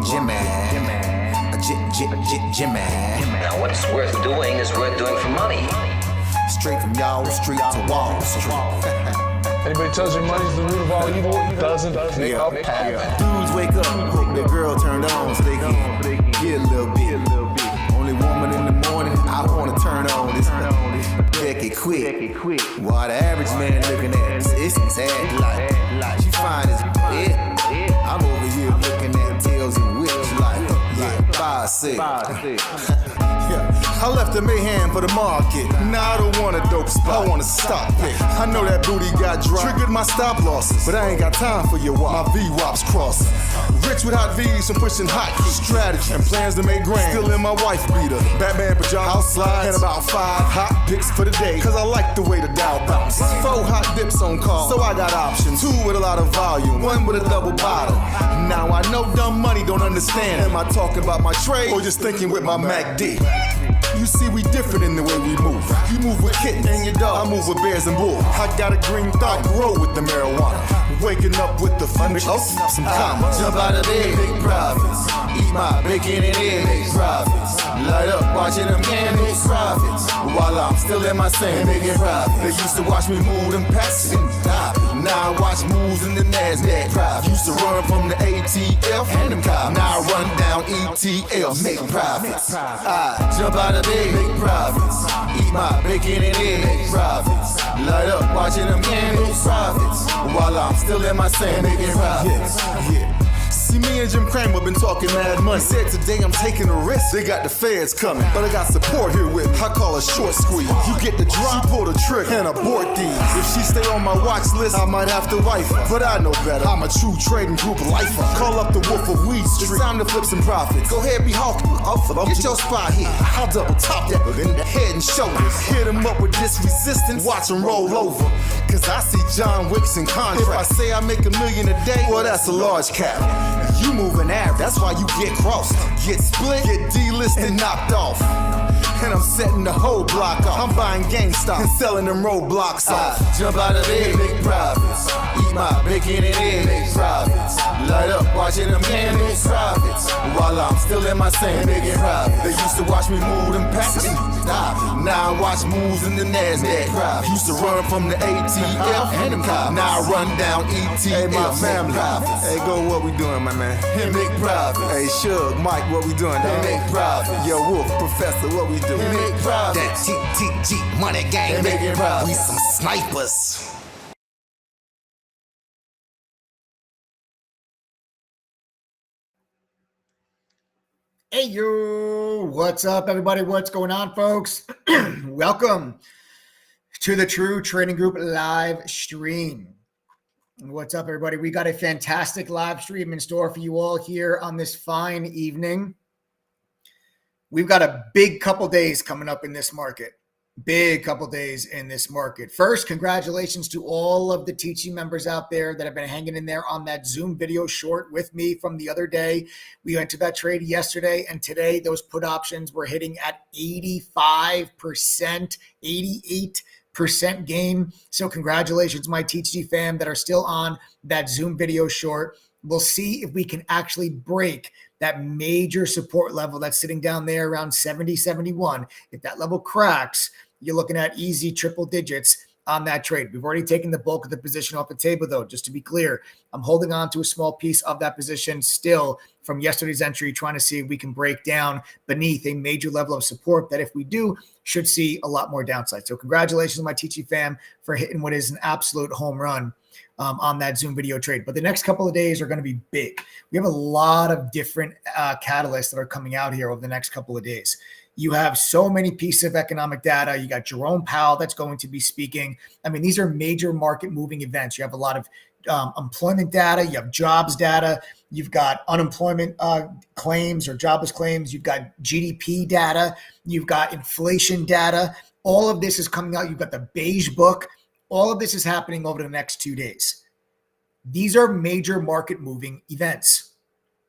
Jimmy. Now what's worth doing is worth doing for money. Straight from y'all street to Wall Street. Anybody tells you money's the root of all evil, doesn't make up happen. Dudes wake up, hope their girl turned on so they can get a little bit. Only woman in the morning, I wanna turn on this. Becky quick. While the average man looking at this sad like she fine as it. I'm over here looking at tails and whips like 5-6. I left the mayhem for the market. Now I don't want a dope spot, I want a stock pick. I know that booty got dry, triggered my stop losses, but I ain't got time for your wop. My V-wops crossing. Rich with hot V's and pushing hot keys. Strategy and plans to make grand. Still in my wife beater. Batman pajamas, house slides, and about 5 hot picks for the day. Cause I like the way the Dow bounce. 4 hot dips on call, so I got options. 2 with a lot of volume, 1 with a double bottle. Now I know dumb money don't understand. Am I talking about my trade or just thinking with my MACD? You see, we different in the way we move. You move with kittens and your dog. I move with bears and bulls. I got a green thought, grow with the marijuana. Waking up with the fun, some commas. Jump out of bed, big profits. Eat my bacon and eggs, big profits. Light up, watching them candles, profits. While I'm still in my sand, making profits. They used to watch me move them packs and stop. Now I watch moves in the NASDAQ. Profits. Used to run from the ATF and them cops. Now I run down ETL, make profits. I jump out of bed, make profits. Eat my bacon and eggs, make profits. Light up, watching them candles, profits. While I'm still in my sand, making profits. Yeah. See, me and Jim Cramer been talking mad money. Said today I'm taking a risk. They got the feds coming, but I got support here with me. I call a short squeeze. You get the drop, pull the trigger, and abort these. If she stay on my watch list, I might have to wife her. But I know better. I'm a true trading group lifer. Call up the Wolf of Weed Street. It's time to flip some profits. Go ahead, be hawking. Get your spot here. I'll double top that in the head and shoulders. Hit him up with this resistance. Watch him roll over. Cause I see John Wicks in contract. If I say I make $1 million a day, well, that's a large cap. You moving average, that's why you get crossed. Get split, get delisted, and knocked off. And I'm setting the whole block off. I'm buying GameStop and selling them roadblocks off. Jump out of bed, make profits. Eat my bacon and eggs, make profits. Light up, watching them candles, profits. While I'm still in my sand, making profits. They used to watch me move them packs and stop. Now I watch moves in the NASDAQ. Profits. Used to run from the ATF and them cops. Now I run down ETL. Hey, my family. Hey, go, what we doing, my man? Hey, make profits. Hey, Shug, Mike, what we doing, dog? Hey, make profits. Yo, Wolf, Professor, what we doing? Hey, make profits. That TTG money gang, hey, we some snipers. Hey, yo, what's up, everybody? What's going on, folks? Welcome to the True Trading Group live stream. What's up, everybody? We got a fantastic live stream in store for you all here on this fine evening. We've got a big couple days coming up in this market. Big couple days in this market. First, congratulations to all of the teaching members out there that have been hanging in there on that Zoom video short with me from the other day. We went to that trade yesterday, and today those put options were hitting at 85%, 88% gain. So congratulations, my TTG fam that are still on that Zoom video short. We'll see if we can actually break that major support level that's sitting down there around 70, 71. If that level cracks, you're looking at easy triple digits on that trade. We've already taken the bulk of the position off the table, though, just to be clear. I'm holding on to a small piece of that position still from yesterday's entry, trying to see if we can break down beneath a major level of support that if we do, should see a lot more downside. So congratulations, my TTG fam, for hitting what is an absolute home run on that Zoom video trade. But the next couple of days are going to be big. We have a lot of different catalysts that are coming out here over the next couple of days. You have so many pieces of economic data. You got Jerome Powell that's going to be speaking. I mean, these are major market moving events. You have a lot of employment data. You have jobs data. You've got unemployment claims or jobless claims. You've got GDP data. You've got inflation data. All of this is coming out. You've got the beige book. All of this is happening over the next 2 days. These are major market moving events.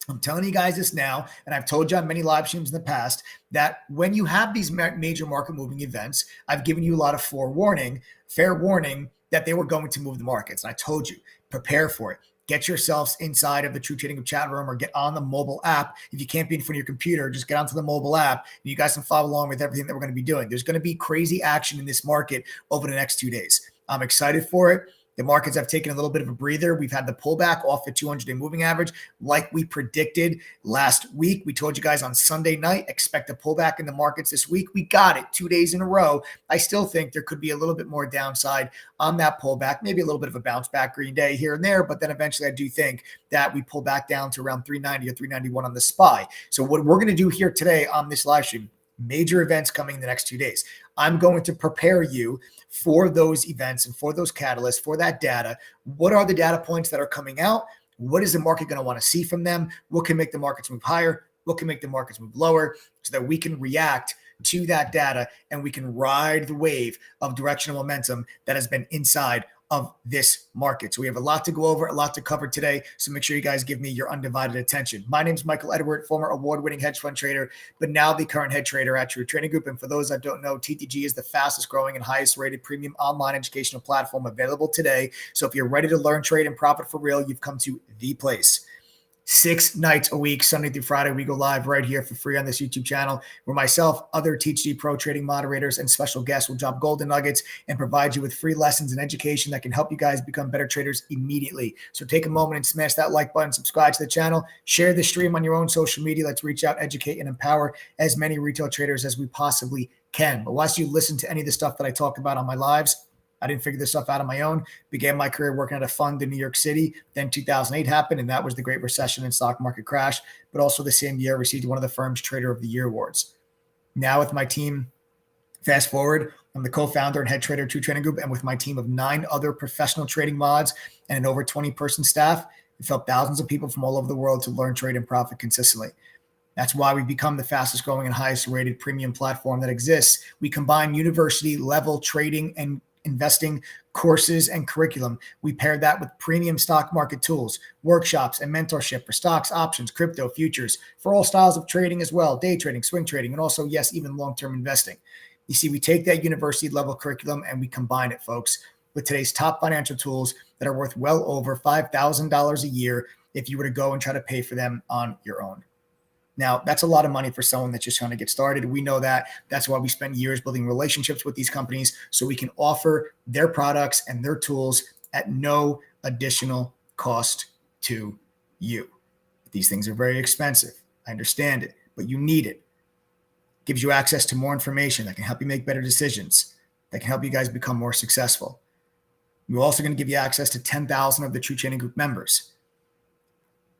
I'm telling you guys this now, and I've told you on many live streams in the past, that when you have these major market moving events, I've given you a lot of fair warning, that they were going to move the markets. And I told you, prepare for it. get yourselves inside of the True Trading Group chat room or get on the mobile app. If you can't be in front of your computer, just get onto the mobile app and you guys can follow along with everything that we're going to be doing. There's going to be crazy action in this market over the next 2 days. I'm excited for it. The markets have taken a little bit of a breather. We've had the pullback off the 200-day moving average like we predicted last week. We told you guys on Sunday night, expect a pullback in the markets this week. We got it 2 days in a row. I still think there could be a little bit more downside on that pullback, maybe a little bit of a bounce back green day here and there, but then eventually I do think that we pull back down to around 390 or 391 on the SPY. So what we're going to do here today on this live stream, major events coming in the next 2 days. I'm going to prepare you for those events and for those catalysts, for that data. What are the data points that are coming out? What is the market going to want to see from them? What can make the markets move higher? What can make the markets move lower so that we can react to that data and we can ride the wave of directional momentum that has been inside of this market. So we have a lot to go over, a lot to cover today. So make sure you guys give me your undivided attention. My name is Michael Edward, former award-winning hedge fund trader, but now the current head trader at True Trading Group. And for those that don't know, TTG is the fastest growing and highest rated premium online educational platform available today. So if you're ready to learn, trade, and profit for real, you've come to the place. 6 nights a week, Sunday through Friday, we go live right here for free on this YouTube channel where myself, other TTG Pro trading moderators, and special guests will drop golden nuggets and provide you with free lessons and education that can help you guys become better traders immediately. So take a moment and smash that like button, subscribe to the channel, share the stream on your own social media. Let's reach out, educate, and empower as many retail traders as we possibly can. But once you listen to any of the stuff that I talk about on my lives, I didn't figure this stuff out on my own. Began my career working at a fund in New York City. Then 2008 happened, and that was the Great Recession and stock market crash. But also the same year, received one of the firm's Trader of the Year awards. Now with my team, fast forward, I'm the co-founder and head trader of True Trading Group, and with my team of 9 other professional trading mods and an over 20-person staff, we've helped thousands of people from all over the world to learn, trade, and profit consistently. That's why we've become the fastest growing and highest rated premium platform that exists. We combine university level trading and investing courses and curriculum. We paired that with premium stock market tools, workshops, and mentorship for stocks, options, crypto, futures, for all styles of trading as well, day trading, swing trading, and also, yes, even long-term investing. You see, we take that university level curriculum and we combine it, folks, with today's top financial tools that are worth well over $5,000 a year if you were to go and try to pay for them on your own. Now, that's a lot of money for someone that's just trying to get started. We know that. That's why we spend years building relationships with these companies so we can offer their products and their tools at no additional cost to you. These things are very expensive. I understand it, but you need it. It gives you access to more information that can help you make better decisions, that can help you guys become more successful. We're also going to give you access to 10,000 of the True Trading Group members,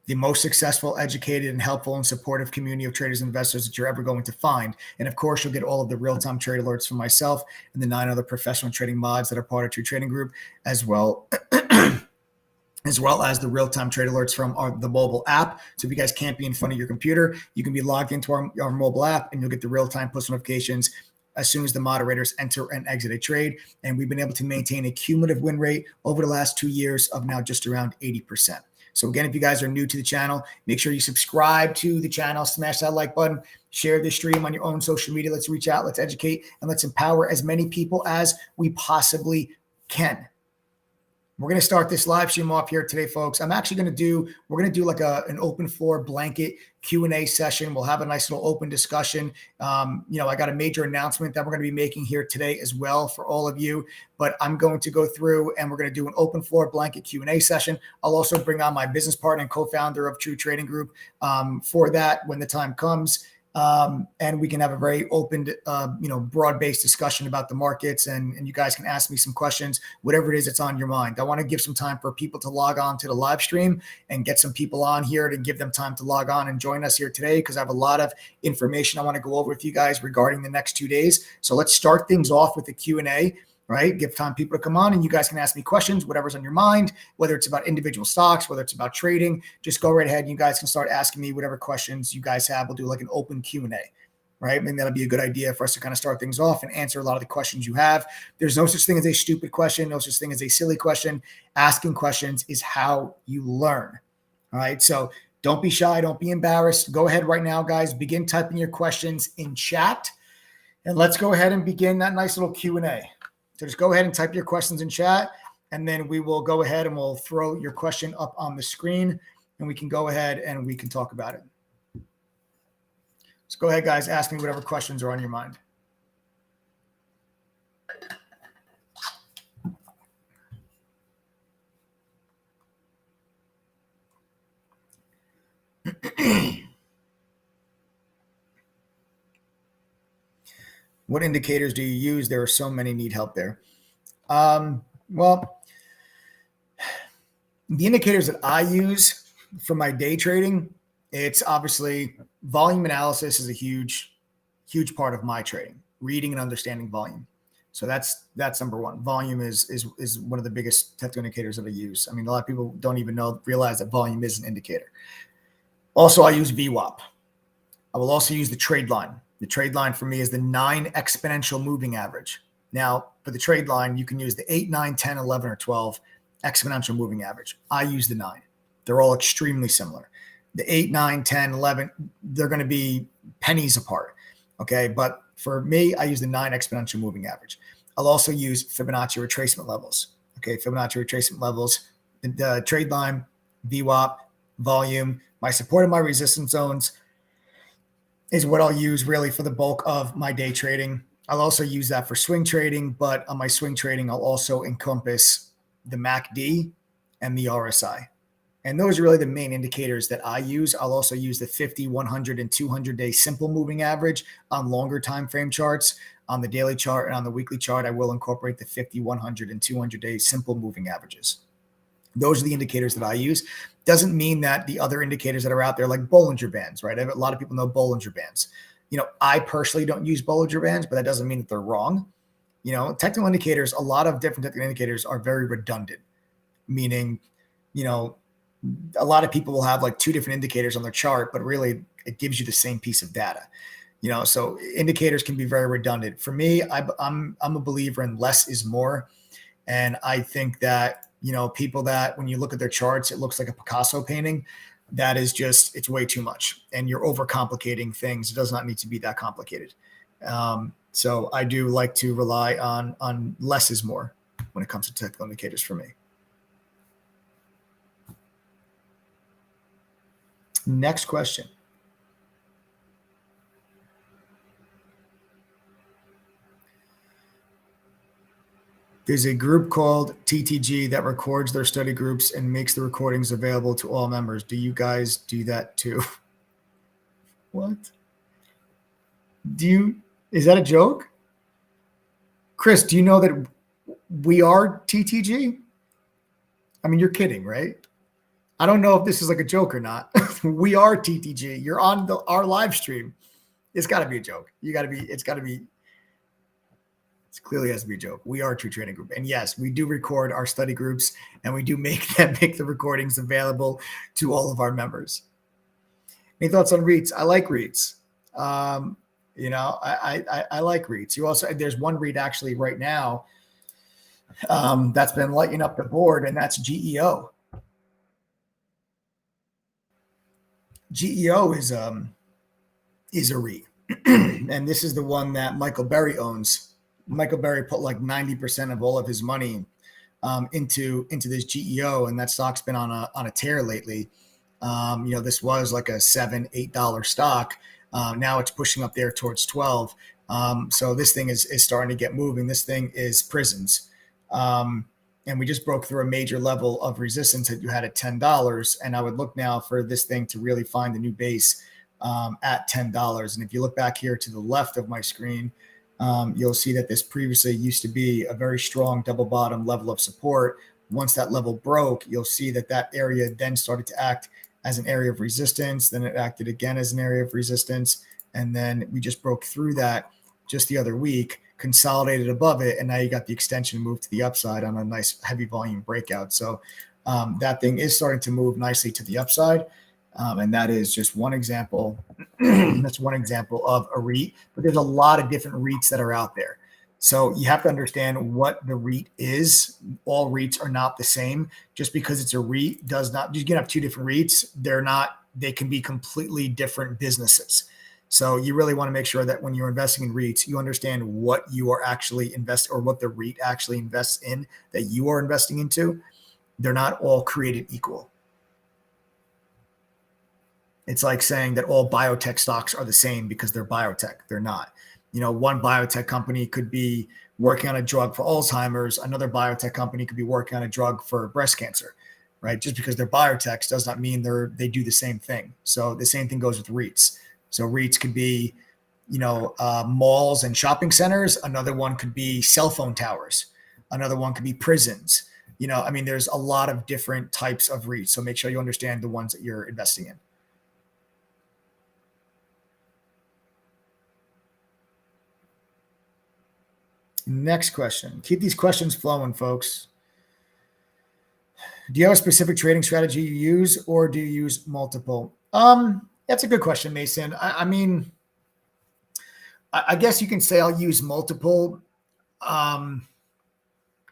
the most successful, educated, and helpful and supportive community of traders and investors that you're ever going to find. And of course, you'll get all of the real-time trade alerts from myself and the 9 other professional trading mods that are part of True Trading Group, as well as the real-time trade alerts from the mobile app. So if you guys can't be in front of your computer, you can be logged into our mobile app and you'll get the real-time push notifications as soon as the moderators enter and exit a trade. And we've been able to maintain a cumulative win rate over the last 2 years of now just around 80%. So again, if you guys are new to the channel, make sure you subscribe to the channel, smash that like button, share this stream on your own social media. Let's reach out, let's educate, and let's empower as many people as we possibly can. We're going to start this live stream off here today, folks. We're going to do like an open floor blanket Q&A session. We'll have a nice little open discussion. I got a major announcement that we're going to be making here today as well for all of you, but I'm going to go through and we're going to do an open floor blanket Q&A session. I'll also bring on my business partner and co-founder of True Trading Group for that when the time comes. And we can have a very open, broad-based discussion about the markets, and you guys can ask me some questions, whatever it is that's on your mind. I want to give some time for people to log on to the live stream and get some people on here to give them time to log on and join us here today, because I have a lot of information I want to go over with you guys regarding the next 2 days. So let's start things off with the Q&A. Right? Give time people to come on and you guys can ask me questions, whatever's on your mind, whether it's about individual stocks, whether it's about trading, just go right ahead and you guys can start asking me whatever questions you guys have. We'll do like an open Q&A, right? I mean, that'll be a good idea for us to kind of start things off and answer a lot of the questions you have. There's no such thing as a stupid question, no such thing as a silly question. Asking questions is how you learn. All right. So don't be shy. Don't be embarrassed. Go ahead right now, guys. Begin typing your questions in chat and let's go ahead and begin that nice little Q&A. So just go ahead and type your questions in chat. and then we will go ahead and we'll throw your question up on the screen, and we can go ahead and we can talk about it. So go ahead, guys. Ask me whatever questions are on your mind. What indicators do you use? There are so many, need help there. Well, the indicators that I use for my day trading, it's obviously volume analysis is a huge part of my trading, reading and understanding volume. So that's number one. Volume is one of the biggest technical indicators that I use. I mean, a lot of people don't even realize that volume is an indicator. Also, I use VWAP. I will also use the trade line. The trade line for me is the 9 exponential moving average. Now, for the trade line, you can use the 8, 9, 10, 11, or 12 exponential moving average. I use the 9. They're all extremely similar. The 8, 9, 10, 11, they're going to be pennies apart. Okay. But for me, I use the 9 exponential moving average. I'll also use Fibonacci retracement levels. Okay. Fibonacci retracement levels, the trade line, VWAP, volume, my support and my resistance zones is what I'll use really for the bulk of my day trading. I'll also use that for swing trading, but on my swing trading, I'll also encompass the MACD and the RSI. And those are really the main indicators that I use. I'll also use the 50, 100, and 200-day simple moving average on longer time frame charts. On the daily chart and on the weekly chart, I will incorporate the 50, 100, and 200-day simple moving averages. Those are the indicators that I use. Doesn't mean that the other indicators that are out there, like Bollinger Bands, right? A lot of people know Bollinger Bands. I personally don't use Bollinger Bands, but that doesn't mean that they're wrong. Technical indicators, a lot of different technical indicators are very redundant, meaning, a lot of people will have like 2 different indicators on their chart, but really it gives you the same piece of data. So indicators can be very redundant. For me, I'm a believer in less is more. And I think that, people that when you look at their charts, it looks like a Picasso painting. That is just, it's way too much. And you're overcomplicating things. It does not need to be that complicated. So I do like to rely on less is more when it comes to technical indicators for me. Next question. There's a group called TTG that records their study groups and makes the recordings available to all members. Do you guys do that too? What? Is that a joke? Chris, do you know that we are TTG? I mean, you're kidding, right? I don't know if this is like a joke or not. We are TTG. You're on our live stream. It's got to be a joke. It clearly has to be a joke. We are a true trading group. And yes, we do record our study groups, and we do make the recordings available to all of our members. Any thoughts on REITs? I like REITs. I like REITs. There's one REIT actually right now that's been lighting up the board, and that's GEO. GEO is a REIT. And this is the one that Michael Berry owns. Michael Berry put like 90% of all of his money into this GEO, and that stock's been on a tear lately. This was like a $7, $8 stock. Now it's pushing up there towards 12. So this thing is starting to get moving. This thing is prisons. And we just broke through a major level of resistance that you had at $10. And I would look now for this thing to really find a new base at $10. And if you look back here to the left of my screen, you'll see that this previously used to be a very strong double bottom level of support. Once that level broke, you'll see that area then started to act as an area of resistance. Then it acted again as an area of resistance. And then we just broke through that just the other week, consolidated above it. And now you got the extension move to the upside on a nice heavy volume breakout. So that thing is starting to move nicely to the upside. And that is just one example. That's one example of a REIT, but there's a lot of different REITs that are out there. So you have to understand what the REIT is. All REITs are not the same. Just because it's a REIT does not, you can have 2 different REITs. They can be completely different businesses. So you really want to make sure that when you're investing in REITs, you understand what you are actually investing or what the REIT actually invests in that you are investing into. They're not all created equal. It's like saying that all biotech stocks are the same because they're biotech. They're not. One biotech company could be working on a drug for Alzheimer's. Another biotech company could be working on a drug for breast cancer, right? Just because they're biotechs does not mean they do the same thing. So the same thing goes with REITs. So REITs could be, malls and shopping centers. Another one could be cell phone towers. Another one could be prisons. There's a lot of different types of REITs. So make sure you understand the ones that you're investing in. Next question. Keep these questions flowing, folks. Do you have a specific trading strategy you use, or do you use multiple? That's a good question, Mason. I guess you can say I'll use multiple,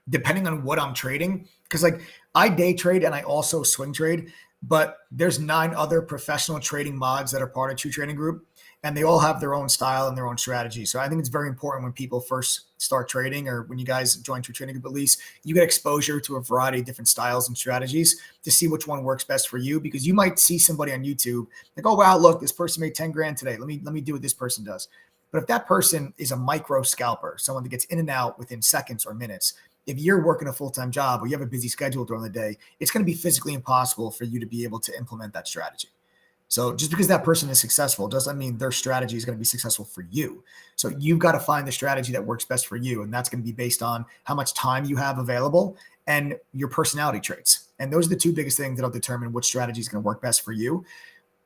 depending on what I'm trading. Because I day trade and I also swing trade, but there's 9 other professional trading mods that are part of True Trading Group, and they all have their own style and their own strategy. So I think it's very important when people first start trading, or when you guys join True Trading Group, at least you get exposure to a variety of different styles and strategies to see which one works best for you. Because you might see somebody on YouTube like, oh wow, look, this person made 10 grand today. Let me do what this person does. But if that person is a micro scalper, someone that gets in and out within seconds or minutes, if you're working a full-time job or you have a busy schedule during the day, it's going to be physically impossible for you to be able to implement that strategy. So just because that person is successful doesn't mean their strategy is going to be successful for you. So you've got to find the strategy that works best for you. And that's going to be based on how much time you have available and your personality traits. And those are the 2 biggest things that'll determine which strategy is going to work best for you.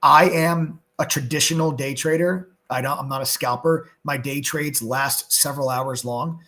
I am a traditional day trader. I'm not a scalper. My day trades last several hours long.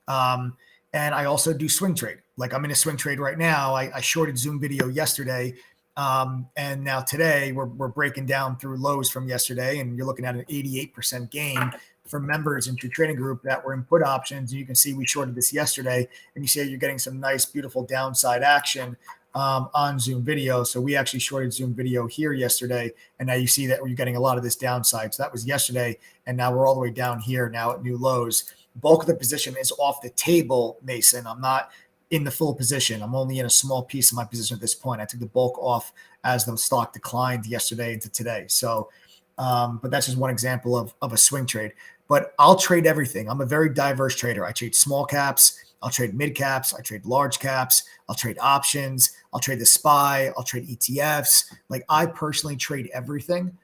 And I also do swing trade. Like I'm in a swing trade right now. I shorted Zoom Video yesterday. And now today we're breaking down through lows from yesterday, and you're looking at an 88% gain for members in True Trading Group that were in put options. And you can see we shorted this yesterday, and you see you're getting some nice, beautiful downside action on Zoom Video. So we actually shorted Zoom Video here yesterday, and now you see that we're getting a lot of this downside. So that was yesterday, and now we're all the way down here now at new lows. Bulk of the position is off the table, Mason. I'm not in the full position. I'm only in a small piece of my position at this point. I took the bulk off as the stock declined yesterday into today. So, but that's just one example of a swing trade. But I'll trade everything. I'm a very diverse trader. I trade small caps. I'll trade mid caps. I trade large caps. I'll trade options. I'll trade the SPY. I'll trade ETFs. Like I personally trade everything.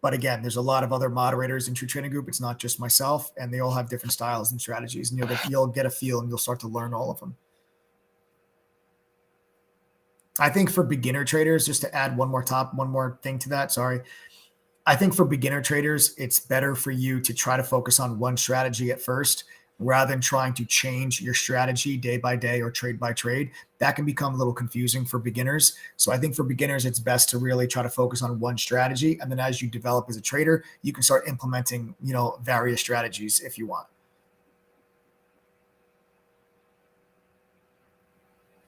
But again, there's a lot of other moderators in True Trading Group. It's not just myself, and they all have different styles and strategies, and you'll get a feel and you'll start to learn all of them. I think for beginner traders, just to add one more thing to that, sorry. I think for beginner traders, it's better for you to try to focus on one strategy at first, rather than trying to change your strategy day by day or trade by trade. That can become a little confusing for beginners. So I think for beginners, it's best to really try to focus on one strategy. And then as you develop as a trader, you can start implementing, various strategies if you want.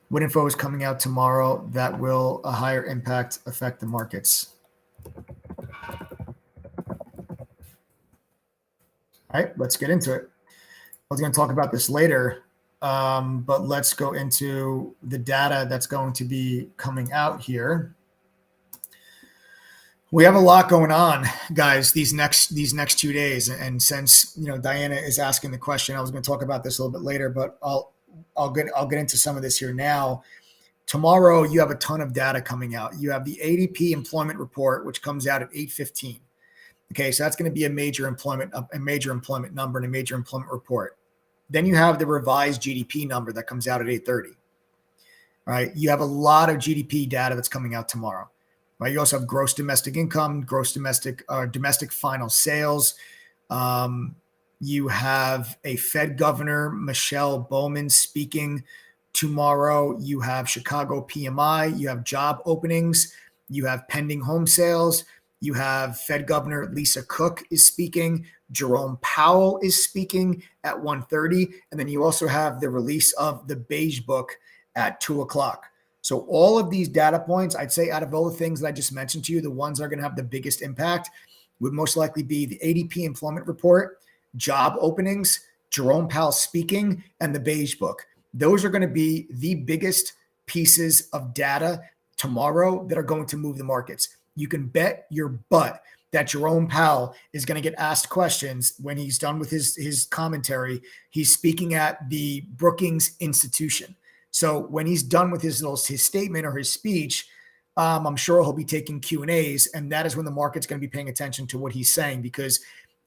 What info is coming out tomorrow that will a higher impact affect the markets? All right, let's get into it. I was going to talk about this later, but let's go into the data that's going to be coming out here. We have a lot going on, guys, these next 2 days. And since Diana is asking the question, I was going to talk about this a little bit later, but I'll get into some of this here now. Tomorrow, you have a ton of data coming out. You have the ADP employment report, which comes out at 8:15. Okay, so that's going to be a major employment number and a major employment report. Then you have the revised GDP number that comes out at 8:30. Right? You have a lot of GDP data that's coming out tomorrow. Right? You also have gross domestic income, domestic final sales. You have a Fed Governor, Michelle Bowman, speaking tomorrow. You have Chicago PMI. You have job openings. You have pending home sales. You have Fed Governor Lisa Cook is speaking. Jerome Powell is speaking at 1:30. And then you also have the release of the Beige Book at 2:00. So all of these data points, I'd say out of all the things that I just mentioned to you, the ones that are going to have the biggest impact would most likely be the ADP employment report, job openings, Jerome Powell speaking, and the Beige Book. Those are going to be the biggest pieces of data tomorrow that are going to move the markets. You can bet your butt that Jerome Powell is going to get asked questions when he's done with his commentary. He's speaking at the Brookings Institution. So when he's done with his statement or his speech, I'm sure he'll be taking Q&As, and that is when the market's going to be paying attention to what he's saying, because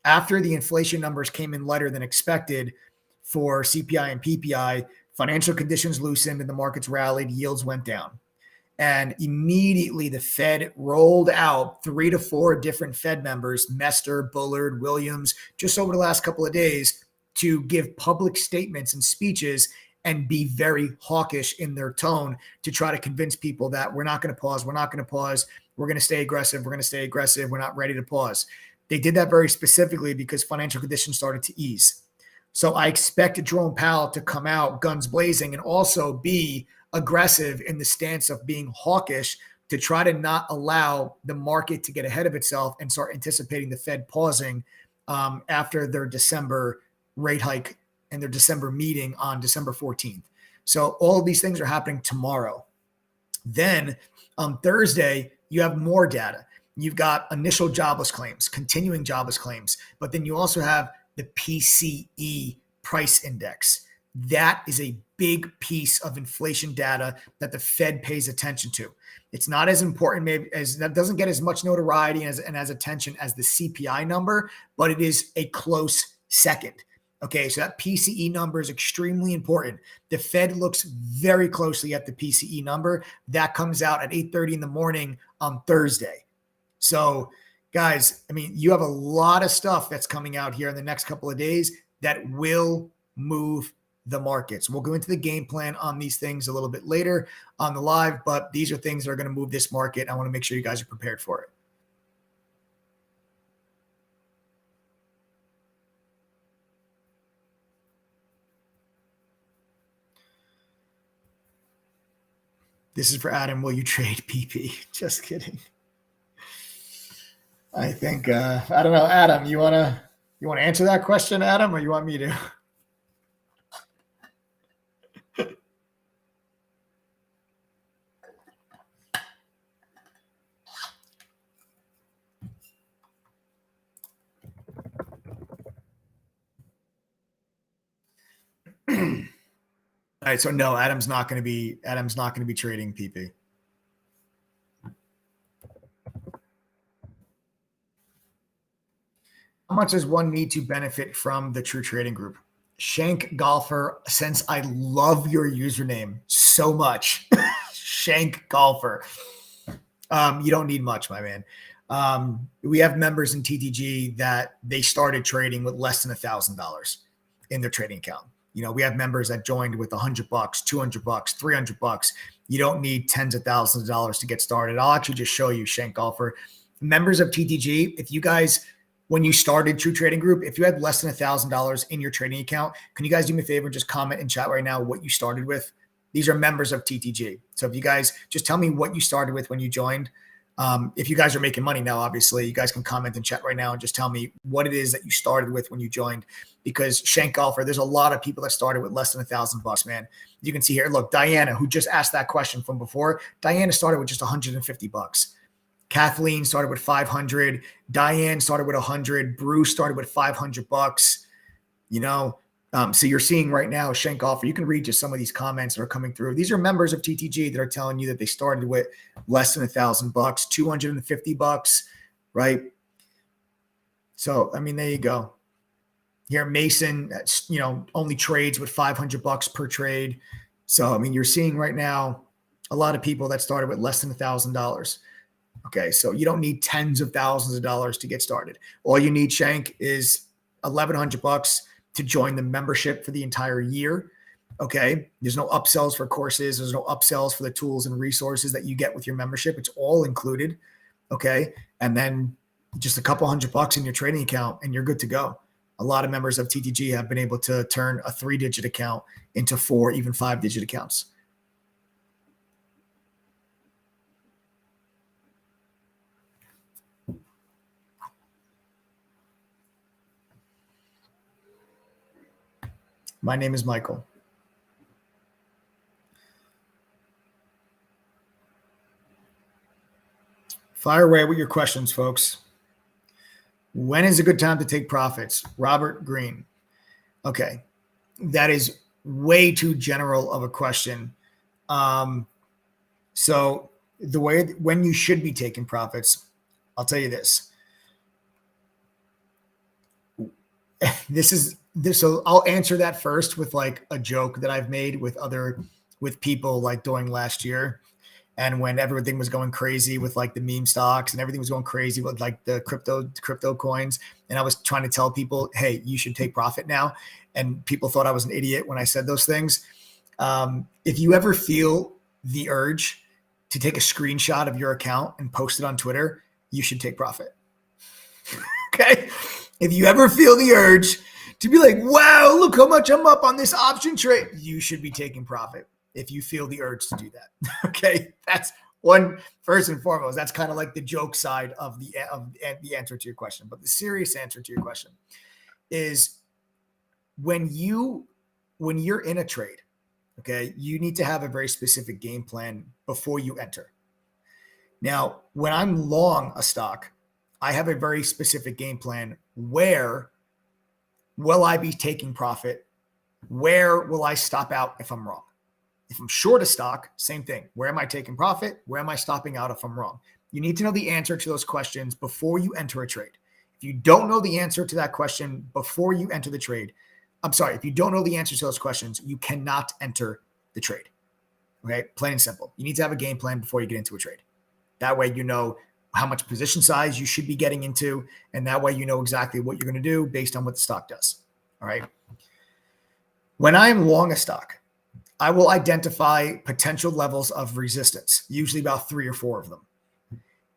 after the inflation numbers came in lighter than expected for CPI and PPI, financial conditions loosened and the markets rallied, yields went down. And immediately the Fed rolled out 3 to 4 different Fed members, Mester, Bullard, Williams, just over the last couple of days to give public statements and speeches and be very hawkish in their tone to try to convince people that we're not going to pause. We're not going to pause. We're going to stay aggressive. We're going to stay aggressive. We're not ready to pause. They did that very specifically because financial conditions started to ease. So I expect Jerome Powell to come out guns blazing and also be aggressive in the stance of being hawkish to try to not allow the market to get ahead of itself and start anticipating the Fed pausing after their December rate hike and their December meeting on December 14th. So all of these things are happening tomorrow. Then on Thursday, you have more data. You've got initial jobless claims, continuing jobless claims, but then you also have the PCE price index. That is a big piece of inflation data that the Fed pays attention to. It's not as important, maybe as that doesn't get as much notoriety and as attention as the CPI number, but it is a close second. Okay, so that PCE number is extremely important. The Fed looks very closely at the PCE number. That comes out at 8:30 in the morning on Thursday. So, guys, I mean, you have a lot of stuff that's coming out here in the next couple of days that will move the markets. We'll go into the game plan on these things a little bit later on the live, but these are things that are going to move this market. I want to make sure you guys are prepared for it. This is for Adam. Will you trade PP? Just kidding. I think I don't know, Adam. You wanna answer that question, Adam, or you want me to? All right, so no, Adam's not going to be trading PP. How much does one need to benefit from the True Trading Group? Shank Golfer, since I love your username so much, Shank Golfer. You don't need much, my man. We have members in TTG that they started trading with less than $1,000 in their trading account. You know, we have members that joined with $100, $200, $300. You don't need tens of thousands of dollars to get started. I'll actually just show you, Shank Golfer. Members of TTG, if you guys, when you started True Trading Group, if you had less than $1,000 in your trading account, can you guys do me a favor and just comment in chat right now what you started with? These are members of TTG. So if you guys just tell me what you started with when you joined. If you guys are making money now, obviously, you guys can comment in chat right now and just tell me what it is that you started with when you joined. Because Shank Golfer, there's a lot of people that started with less than $1,000, man. You can see here, look, Diana, who just asked that question from before, Diana started with just $150. Kathleen started with 500. Diane started with 100. Bruce started with $500. You know, so you're seeing right now, Shank Golfer, you can read just some of these comments that are coming through. These are members of TTG that are telling you that they started with less than $1,000, $250, right? So, I mean, there you go. Here, Mason, you know, only trades with $500 per trade. So, I mean, you're seeing right now a lot of people that started with less than $1,000. Okay, so you don't need tens of thousands of dollars to get started. All you need, Shank, is $1,100 to join the membership for the entire year. Okay, there's no upsells for courses. There's no upsells for the tools and resources that you get with your membership. It's all included. Okay, and then just a couple $100 in your trading account, and you're good to go. A lot of members of TTG have been able to turn a 3-digit account into 4, even 5-digit accounts. My name is Michael. Fire away with your questions, folks. When is a good time to take profits? Robert Green. Okay. That is way too general of a question. So the way when you should be taking profits, I'll tell you this. So I'll answer that first with like a joke that I've made with people like during last year. And when everything was going crazy with like the meme stocks and everything was going crazy with like the crypto coins. And I was trying to tell people, hey, you should take profit now. And people thought I was an idiot when I said those things. If you ever feel the urge to take a screenshot of your account and post it on Twitter, you should take profit. Okay. If you ever feel the urge to be like, wow, look how much I'm up on this option trade, you should be taking profit if you feel the urge to do that. Okay. That's one, first and foremost. That's kind of like the joke side of the answer to your question. But the serious answer to your question is when you're in a trade, okay, you need to have a very specific game plan before you enter. Now, when I'm long a stock, I have a very specific game plan. Where will I be taking profit? Where will I stop out if I'm wrong? If I'm short a stock, same thing. Where am I taking profit? Where am I stopping out if I'm wrong? You need to know the answer to those questions before you enter a trade. If you don't know the answer to that question before you enter the trade, if you don't know the answer to those questions, you cannot enter the trade. Okay, plain and simple. You need to have a game plan before you get into a trade. That way you know how much position size you should be getting into, and that way you know exactly what you're going to do based on what the stock does. All right. When I'm long a stock, I will identify potential levels of resistance, usually about 3 or 4 of them.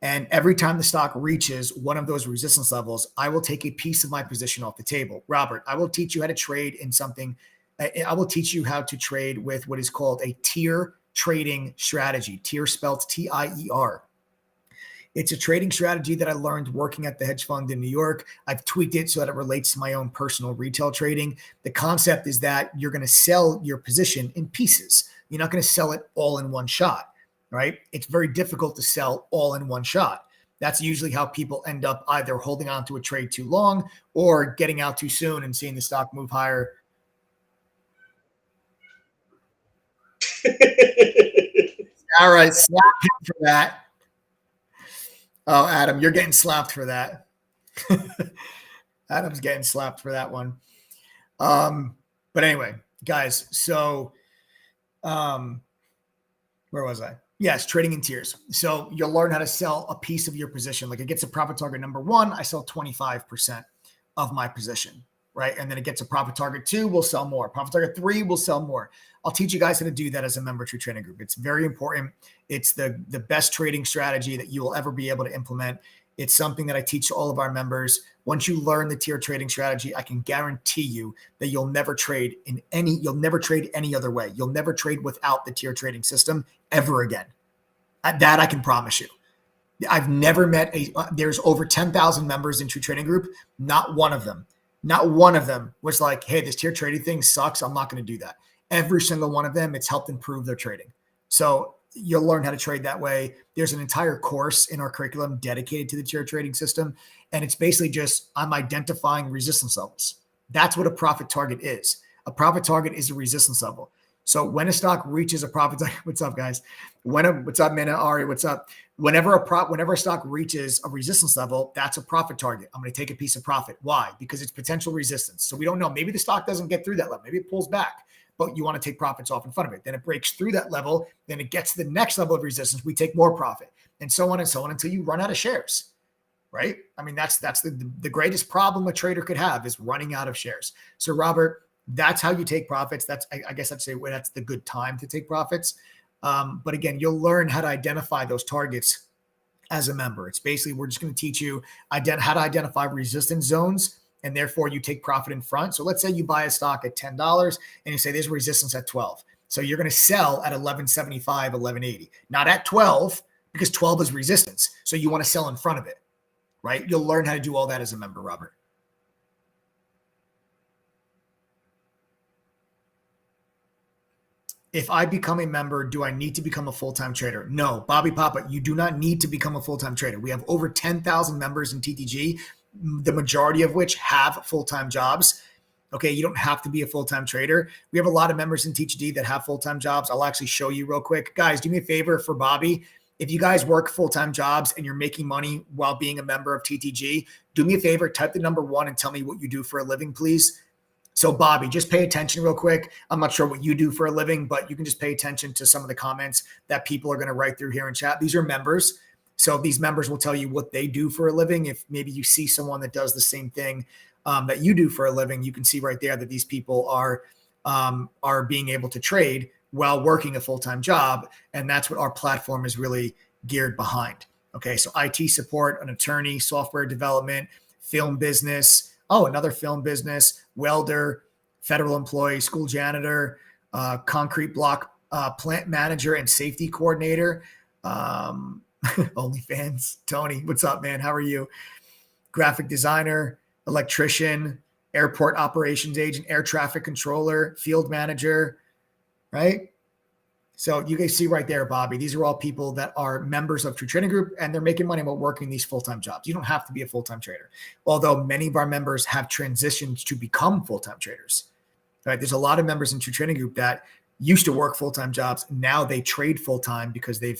And every time the stock reaches one of those resistance levels, I will take a piece of my position off the table. Robert, I will teach you how to trade in something. I will teach you how to trade with what is called a tier trading strategy. Tier spelled T-I-E-R. It's a trading strategy that I learned working at the hedge fund in New York. I've tweaked it so that it relates to my own personal retail trading. The concept is that you're going to sell your position in pieces. You're not going to sell it all in one shot, right? It's very difficult to sell all in one shot. That's usually how people end up either holding on to a trade too long or getting out too soon and seeing the stock move higher. All right, slap him for that. Oh, Adam, you're getting slapped for that. Adam's getting slapped for that one. But anyway, guys, so where was I? Yes, trading in tiers. So you'll learn how to sell a piece of your position. Like it gets a profit target number 1, I sell 25% of my position, right? And then it gets a profit target 2, we'll sell more. Profit target 3, we'll sell more. I'll teach you guys how to do that as a member to trading group. It's very important. It's the best trading strategy that you will ever be able to implement. It's something that I teach to all of our members. Once you learn the tier trading strategy, I can guarantee you that you'll never trade any other way. You'll never trade without the tier trading system ever again. That I can promise you. I've never met there's over 10,000 members in True Trading Group. Not one of them was like, hey, this tier trading thing sucks. I'm not going to do that. Every single one of them, it's helped improve their trading. So you'll learn how to trade that way. There's an entire course in our curriculum dedicated to the tier trading system. And it's basically just, I'm identifying resistance levels. That's what a profit target is. A profit target is a resistance level. So when a stock reaches a profit target, what's up, guys? What's up, Mina? Ari, what's up? Whenever a stock reaches a resistance level, that's a profit target. I'm going to take a piece of profit. Why? Because it's potential resistance. So we don't know. Maybe the stock doesn't get through that level. Maybe it pulls back, but you want to take profits off in front of it. Then it breaks through that level. Then it gets to the next level of resistance. We take more profit, and so on until you run out of shares, right? I mean, that's the greatest problem a trader could have is running out of shares. So Robert, that's how you take profits. I guess I'd say that's the good time to take profits. But again, you'll learn how to identify those targets as a member. It's basically, we're just going to teach you how to identify resistance zones, and therefore you take profit in front. So let's say you buy a stock at $10 and you say there's resistance at 12. So you're going to sell at 11.75, 11.80, not at 12, because 12 is resistance. So you want to sell in front of it, right? You'll learn how to do all that as a member, Robert. if I become a member, do I need to become a full-time trader? No, Bobby Papa, you do not need to become a full-time trader. We have over 10,000 members in TTG, the majority of which have full-time jobs. Okay, you don't have to be a full-time trader. We have a lot of members in TTG that have full-time jobs. I'll actually show you real quick. Guys, do me a favor for Bobby. If you guys work full-time jobs and you're making money while being a member of TTG, do me a favor, type the number 1 and tell me what you do for a living, please. So Bobby, just pay attention real quick. I'm not sure what you do for a living, but you can just pay attention to some of the comments that people are going to write through here in chat. These are members. So these members will tell you what they do for a living. If maybe you see someone that does the same thing that you do for a living, you can see right there that these people are being able to trade while working a full-time job. And that's what our platform is really geared behind. Okay, so IT support, an attorney, software development, film business, another film business, welder, federal employee, school janitor, concrete block plant manager and safety coordinator, OnlyFans. Tony, what's up, man? How are you? Graphic designer, electrician, airport operations agent, air traffic controller, field manager, right? So you guys see right there, Bobby, these are all people that are members of True Trading Group, and they're making money while working these full-time jobs. You don't have to be a full-time trader, although many of our members have transitioned to become full-time traders. Right? There's a lot of members in True Trading Group that used to work full-time jobs. Now they trade full-time because they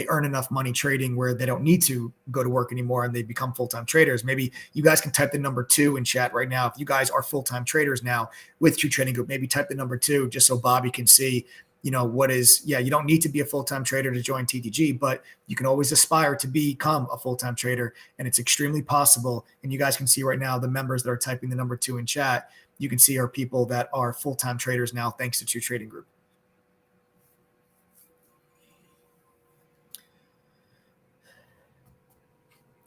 earn enough money trading where they don't need to go to work anymore, and they become full-time traders. Maybe you guys can type the number 2 in chat right now. If you guys are full-time traders now with True Trading Group, maybe type the number 2 just so Bobby can see, you don't need to be a full-time trader to join TTG, but you can always aspire to become a full-time trader, and it's extremely possible. And you guys can see right now the members that are typing the number 2 in chat, you can see are people that are full-time traders now thanks to True Trading Group.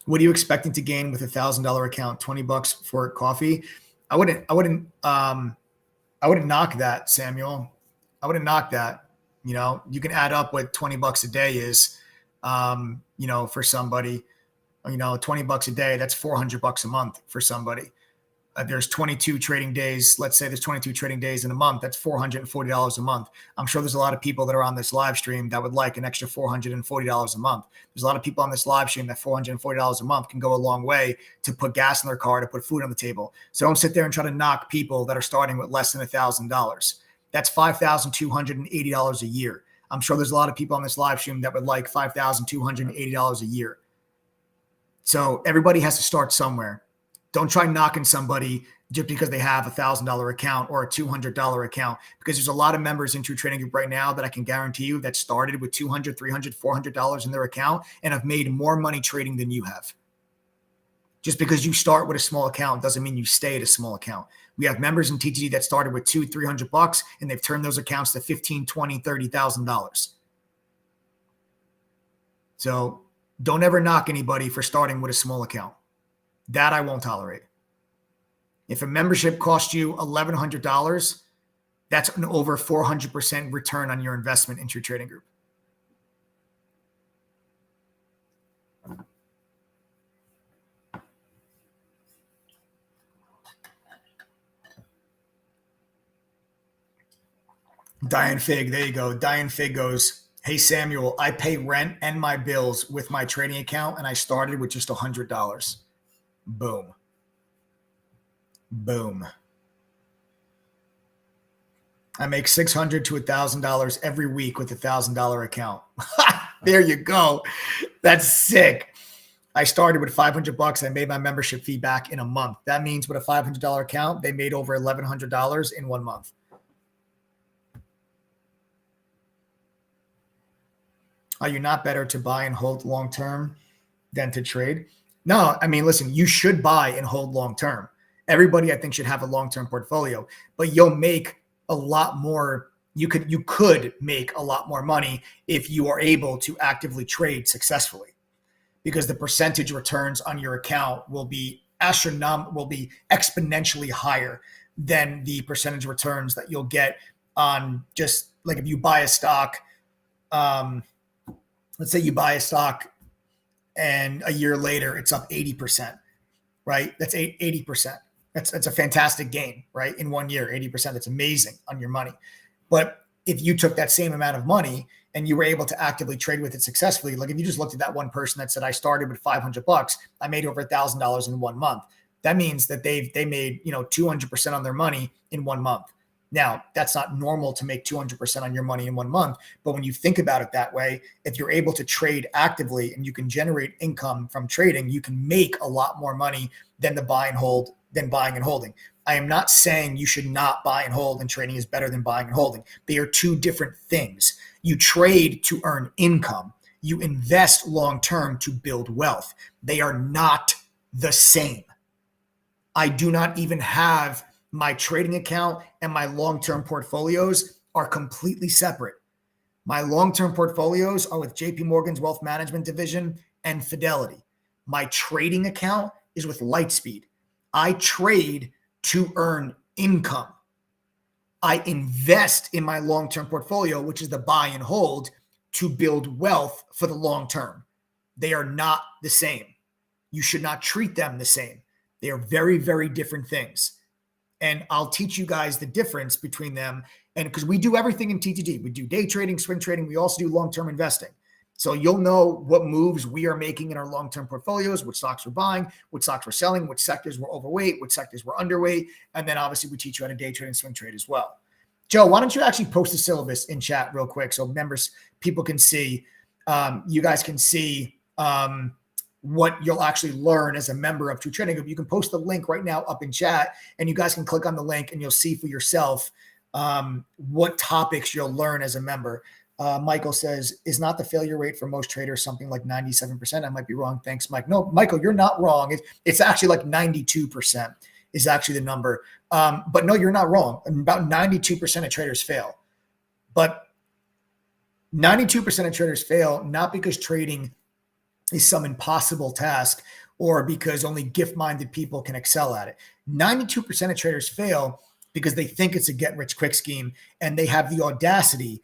What are you expecting to gain with $1,000 account? $20 for coffee? I wouldn't knock that, Samuel. I wouldn't knock that. You can add up what $20 a day is, for somebody, $20 a day, that's $400 a month for somebody. There's 22 trading days. Let's say there's 22 trading days in a month. That's $440 a month. I'm sure there's a lot of people that are on this live stream that would like an extra $440 a month. There's a lot of people on this live stream that $440 a month can go a long way to put gas in their car, to put food on the table. So don't sit there and try to knock people that are starting with less than $1,000. That's $5,280 a year. I'm sure there's a lot of people on this live stream that would like $5,280 a year. So everybody has to start somewhere. Don't try knocking somebody just because they have $1,000 account or a $200 account, because there's a lot of members in True Trading Group right now that I can guarantee you that started with $200, $300, $400 in their account and have made more money trading than you have. Just because you start with a small account doesn't mean you stay at a small account. We have members in TTG that started with $200, $300 and they've turned those accounts to $15,000, $20,000, $30,000. So don't ever knock anybody for starting with a small account. That I won't tolerate. If a membership costs you $1,100, that's an over 400% return on your investment in True Trading Group. Diane Fig, there you go. Diane Fig goes, hey, Samuel, I pay rent and my bills with my trading account, and I started with just $100. Boom. Boom. I make $600 to $1,000 every week with $1,000 account. There you go. That's sick. I started with $500. I made my membership fee back in a month. That means with a $500 account, they made over $1,100 in 1 month. Are you not better to buy and hold long-term than to trade? No, I mean, listen, you should buy and hold long-term. Everybody, I think, should have a long-term portfolio, but you'll make a lot more. You could make a lot more money if you are able to actively trade successfully, because the percentage returns on your account will be exponentially higher than the percentage returns that you'll get on just like if you buy a stock. Let's say you buy a stock and a year later it's up 80%, right? That's 80%. That's a fantastic gain, right? In 1 year, 80%, that's amazing on your money. But if you took that same amount of money and you were able to actively trade with it successfully, like if you just looked at that one person that said, I started with $500, I made over $1,000 in 1 month. That means that they made, 200% on their money in 1 month. Now, that's not normal to make 200% on your money in 1 month. But when you think about it that way, if you're able to trade actively and you can generate income from trading, you can make a lot more money than buying and holding. I am not saying you should not buy and hold and trading is better than buying and holding. They are two different things. You trade to earn income. You invest long-term to build wealth. They are not the same. I do not even have my trading account and my long-term portfolios are completely separate. My long-term portfolios are with JP Morgan's Wealth Management Division and Fidelity. My trading account is with Lightspeed. I trade to earn income. I invest in my long-term portfolio, which is the buy and hold, to build wealth for the long term. They are not the same. You should not treat them the same. They are very, very different things. And I'll teach you guys the difference between them. And because we do everything in TTG, we do day trading, swing trading. We also do long-term investing. So you'll know what moves we are making in our long-term portfolios, which stocks we're buying, which stocks we're selling, which sectors we're overweight, which sectors we're underweight. And then obviously we teach you how to day trade and swing trade as well. Joe, why don't you actually post the syllabus in chat real quick so people can see, you guys can see what you'll actually learn as a member of True Trading Group. You can post the link right now up in chat and you guys can click on the link and you'll see for yourself what topics you'll learn as a member. Michael says, is not the failure rate for most traders something like 97%? I might be wrong. Thanks, Mike. No, Michael, you're not wrong. It's actually like 92% is actually the number. But no, you're not wrong. About 92% of traders fail. But 92% of traders fail not because trading is some impossible task or because only gift-minded people can excel at it. 92% of traders fail because they think it's a get-rich-quick scheme and they have the audacity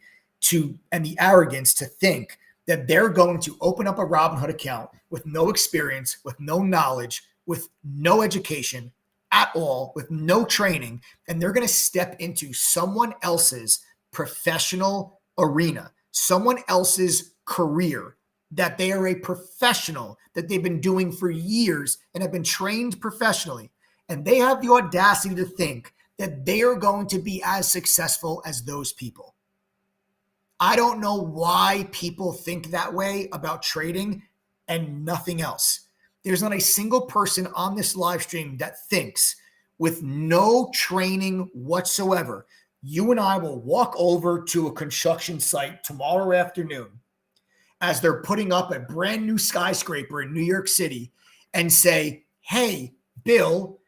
and the arrogance to think that they're going to open up a Robinhood account with no experience, with no knowledge, with no education at all, with no training, and they're going to step into someone else's professional arena, someone else's career that they are a professional, that they've been doing for years and have been trained professionally. And they have the audacity to think that they are going to be as successful as those people. I don't know why people think that way about trading and nothing else. There's not a single person on this live stream that thinks with no training whatsoever, you and I will walk over to a construction site tomorrow afternoon as they're putting up a brand new skyscraper in New York City and say, hey, Bill,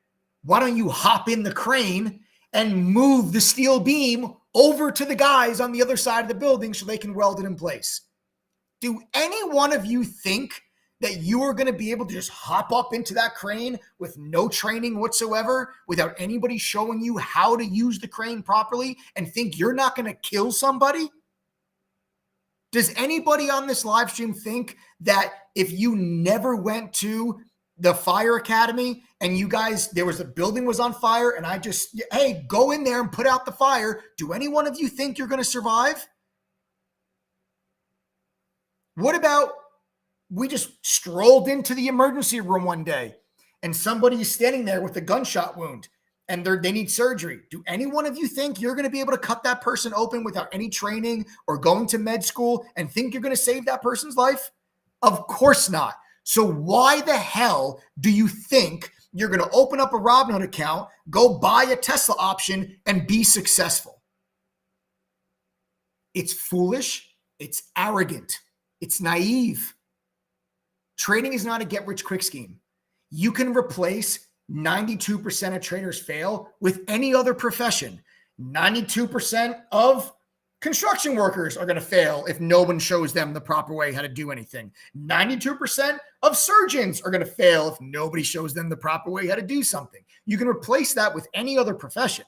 why don't you hop in the crane and move the steel beam over to the guys on the other side of the building so they can weld it in place? Do any one of you think that you are going to be able to just hop up into that crane with no training whatsoever, without anybody showing you how to use the crane properly, and think you're not going to kill somebody? Does anybody on this live stream think that if you never went to the fire academy and you guys, a building was on fire and hey, go in there and put out the fire, do any one of you think you're going to survive? What about we just strolled into the emergency room one day and somebody is standing there with a gunshot wound and they need surgery? Do any one of you think you're going to be able to cut that person open without any training or going to med school and think you're going to save that person's life? Of course not. So why the hell do you think you're going to open up a Robinhood account, go buy a Tesla option, and be successful? It's foolish. It's arrogant. It's naive. Trading is not a get-rich-quick scheme. You can replace 92% of traders fail with any other profession. 92% of construction workers are going to fail if no one shows them the proper way how to do anything. 92% of surgeons are going to fail if nobody shows them the proper way how to do something. You can replace that with any other profession.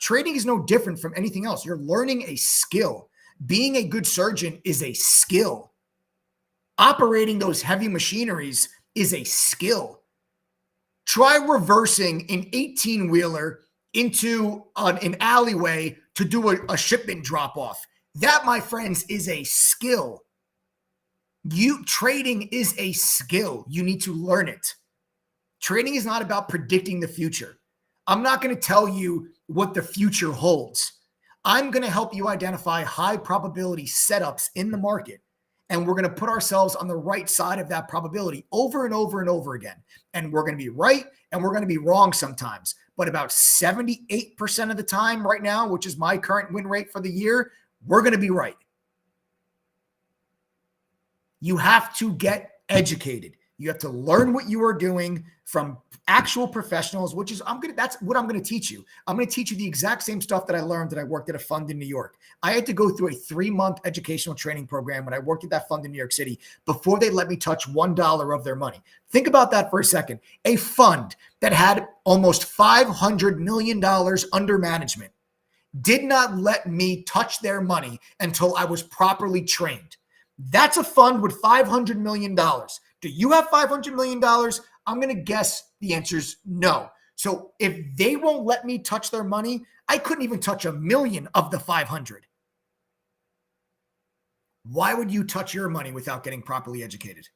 Trading is no different from anything else. You're learning a skill. Being a good surgeon is a skill. Operating those heavy machineries is a skill. Try reversing an 18-wheeler into an alleyway to do a shipment drop off. That, my friends, is a skill. Trading is a skill. You need to learn it. Trading is not about predicting the future. I'm not going to tell you what the future holds. I'm going to help you identify high probability setups in the market. And we're going to put ourselves on the right side of that probability over and over and over again. And we're going to be right and we're going to be wrong sometimes. But about 78% of the time right now, which is my current win rate for the year, we're going to be right. You have to get educated. You have to learn what you are doing from actual professionals, which is that's what I'm going to teach you. I'm going to teach you the exact same stuff that I learned that I worked at a fund in New York. I had to go through a 3-month educational training program when I worked at that fund in New York City before they let me touch $1 of their money. Think about that for a second. A fund that had almost $500 million under management did not let me touch their money until I was properly trained. That's a fund with $500 million. Do you have $500 million? I'm going to guess the answer is no. So if they won't let me touch their money, I couldn't even touch $1 million of the 500. Why would you touch your money without getting properly educated?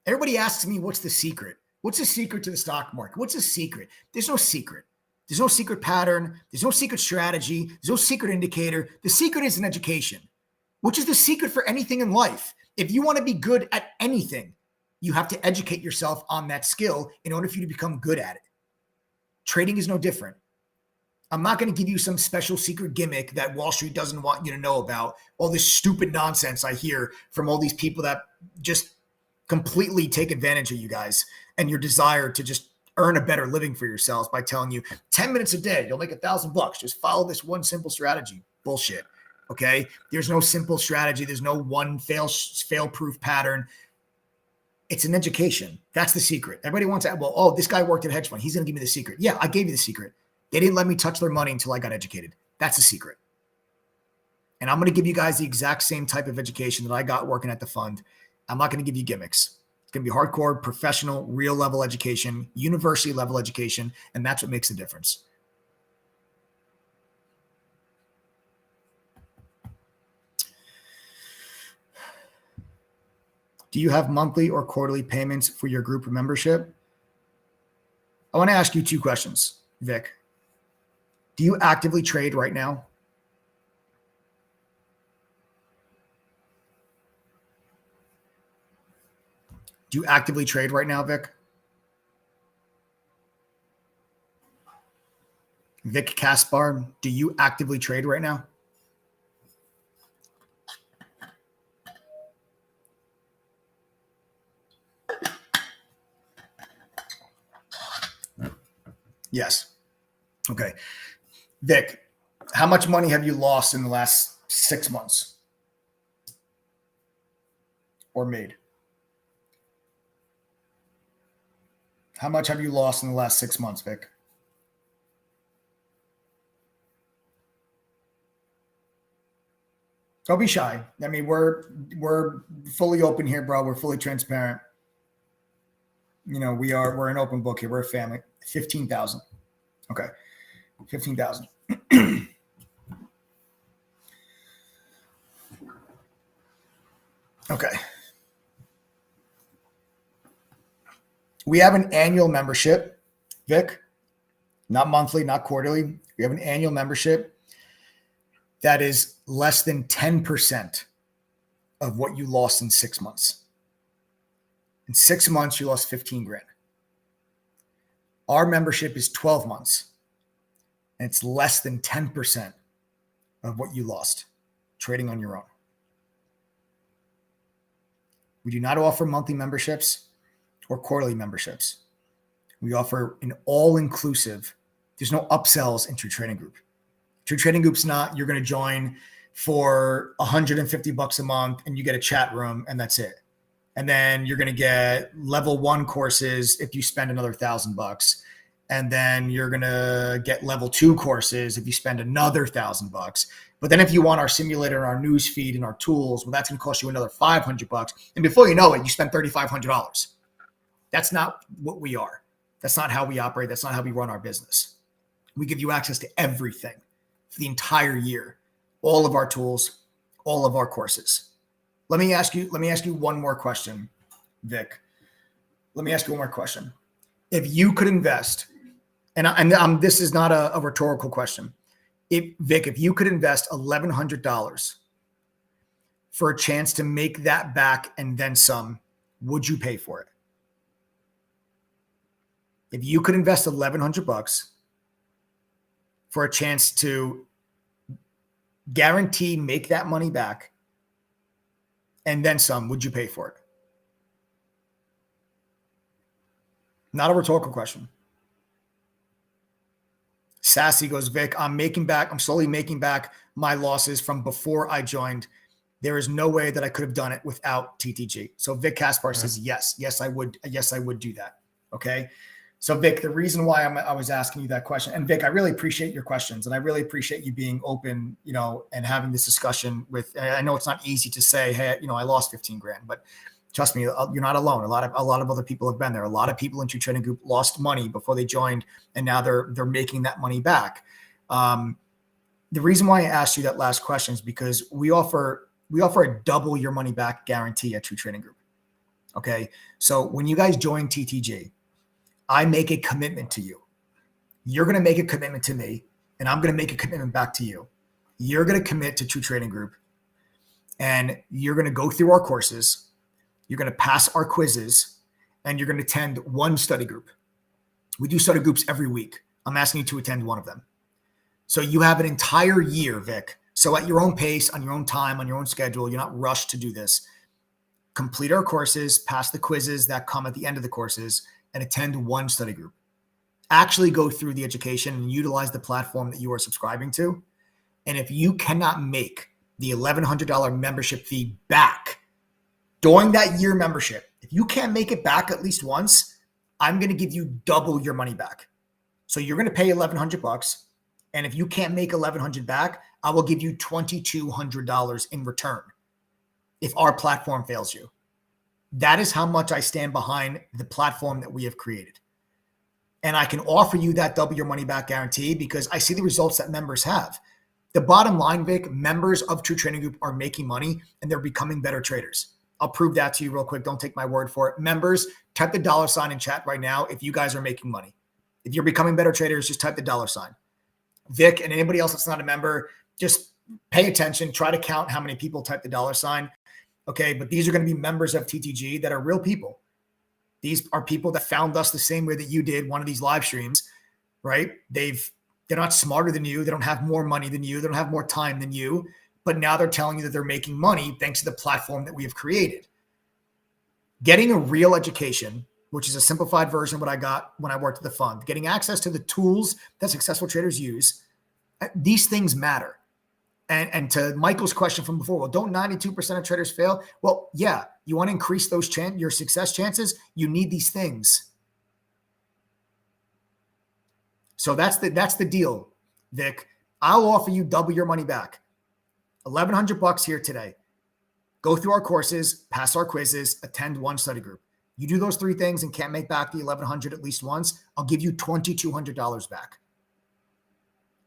Everybody asks me, what's the secret? What's the secret to the stock market? What's the secret? There's no secret. There's no secret pattern. There's no secret strategy. There's no secret indicator. The secret is an education, which is the secret for anything in life. If you want to be good at anything, you have to educate yourself on that skill in order for you to become good at it. Trading is no different. I'm not going to give you some special secret gimmick that Wall Street doesn't want you to know about. All this stupid nonsense I hear from all these people that just completely take advantage of you guys and your desire to just earn a better living for yourselves by telling you 10 minutes a day, you'll make $1,000. Just follow this one simple strategy. Bullshit. Okay. There's no simple strategy. There's no one fail-proof pattern. It's an education. That's the secret. Everybody wants to, well, oh, this guy worked at a hedge fund. He's going to give me the secret. Yeah, I gave you the secret. They didn't let me touch their money until I got educated. That's the secret. And I'm going to give you guys the exact same type of education that I got working at the fund. I'm not going to give you gimmicks. It's going to be hardcore, professional, real level education, university level education. And that's what makes the difference. Do you have monthly or quarterly payments for your group membership? I want to ask you 2 questions, Vic. Do you actively trade right now? Do you actively trade right now, Vic? Vic Kaspar, do you actively trade right now? Yes. Okay. Vic, how much money have you lost in the last 6 months? Or made? How much have you lost in the last 6 months, Vic? Don't be shy. I mean, we're fully open here, bro. We're fully transparent. You know, we're an open book here. We're a family. 15,000. Okay. 15,000. Okay. We have an annual membership, Vic, not monthly, not quarterly. We have an annual membership that is less than 10% of what you lost in 6 months. In 6 months, you lost 15 grand. Our membership is 12 months, and it's less than 10% of what you lost trading on your own. We do not offer monthly memberships or quarterly memberships. We offer an all-inclusive. There's no upsells into your trading group. Your trading group's not, you're going to join for $150 a month and you get a chat room and that's it. And then you're going to get level 1 courses if you spend another $1,000. And then you're going to get level 2 courses if you spend another $1,000. But then if you want our simulator and our news feed and our tools, well, that's going to cost you another $500. And before you know it, you spend $3,500. That's not what we are. That's not how we operate. That's not how we run our business. We give you access to everything. for the entire year. All of our tools, all of our courses. Let me ask you one more question, Vic. Let me ask you one more question. If you could invest, and this is not a rhetorical question. If you could invest $1,100 for a chance to make that back and then some, would you pay for it? If you could invest $1,100 for a chance to guarantee make that money back and then some, would you pay for it? Not a rhetorical question. Sassy goes, Vic, I'm slowly making back my losses from before I joined. There is no way that I could have done it without TTG. So Vic Caspar says, yes, I would do that. Okay. So Vic, the reason why I was asking you that question, and Vic, I really appreciate your questions and I really appreciate you being open, and having this discussion with, I know it's not easy to say, hey, I lost 15 grand, but trust me, you're not alone. A lot of other people have been there. A lot of people in True Trading Group lost money before they joined, and now they're making that money back. The reason why I asked you that last question is because we offer a double your money back guarantee at True Trading Group. Okay, so when you guys join TTG, I make a commitment to you. You're going to make a commitment to me, and I'm going to make a commitment back to you. You're going to commit to True Trading Group, and you're going to go through our courses. You're going to pass our quizzes, and you're going to attend one study group. We do study groups every week. I'm asking you to attend one of them. So you have an entire year, Vic. So at your own pace, on your own time, on your own schedule, you're not rushed to do this. Complete our courses, pass the quizzes that come at the end of the courses, and attend one study group. Actually go through the education and utilize the platform that you are subscribing to. And if you cannot make the $1,100 membership fee back during that year membership, if you can't make it back at least once, I'm going to give you double your money back. So you're going to pay $1,100. And if you can't make $1,100 back, I will give you $2,200 in return if our platform fails you. That is how much I stand behind the platform that we have created. And I can offer you that double your money back guarantee because I see the results that members have. The bottom line, Vic, members of True Trading Group are making money and they're becoming better traders. I'll prove that to you real quick. Don't take my word for it. Members, type the $ in chat right now if you guys are making money. If you're becoming better traders, just type the $. Vic and anybody else that's not a member, just pay attention. Try to count how many people type the $. Okay, but these are going to be members of TTG that are real people. These are people that found us the same way that you did one of these live streams, right? They're not smarter than you. They don't have more money than you. They don't have more time than you. But now they're telling you that they're making money thanks to the platform that we have created. Getting a real education, which is a simplified version of what I got when I worked at the fund, getting access to the tools that successful traders use, these things matter. And to Michael's question from before, well, don't 92% of traders fail? Well, yeah, you want to increase your success chances, you need these things. So that's the deal, Vic. I'll offer you double your money back. $1,100 here today. Go through our courses, pass our quizzes, attend one study group. You do those three things and can't make back the $1,100 at least once, I'll give you $2,200 back.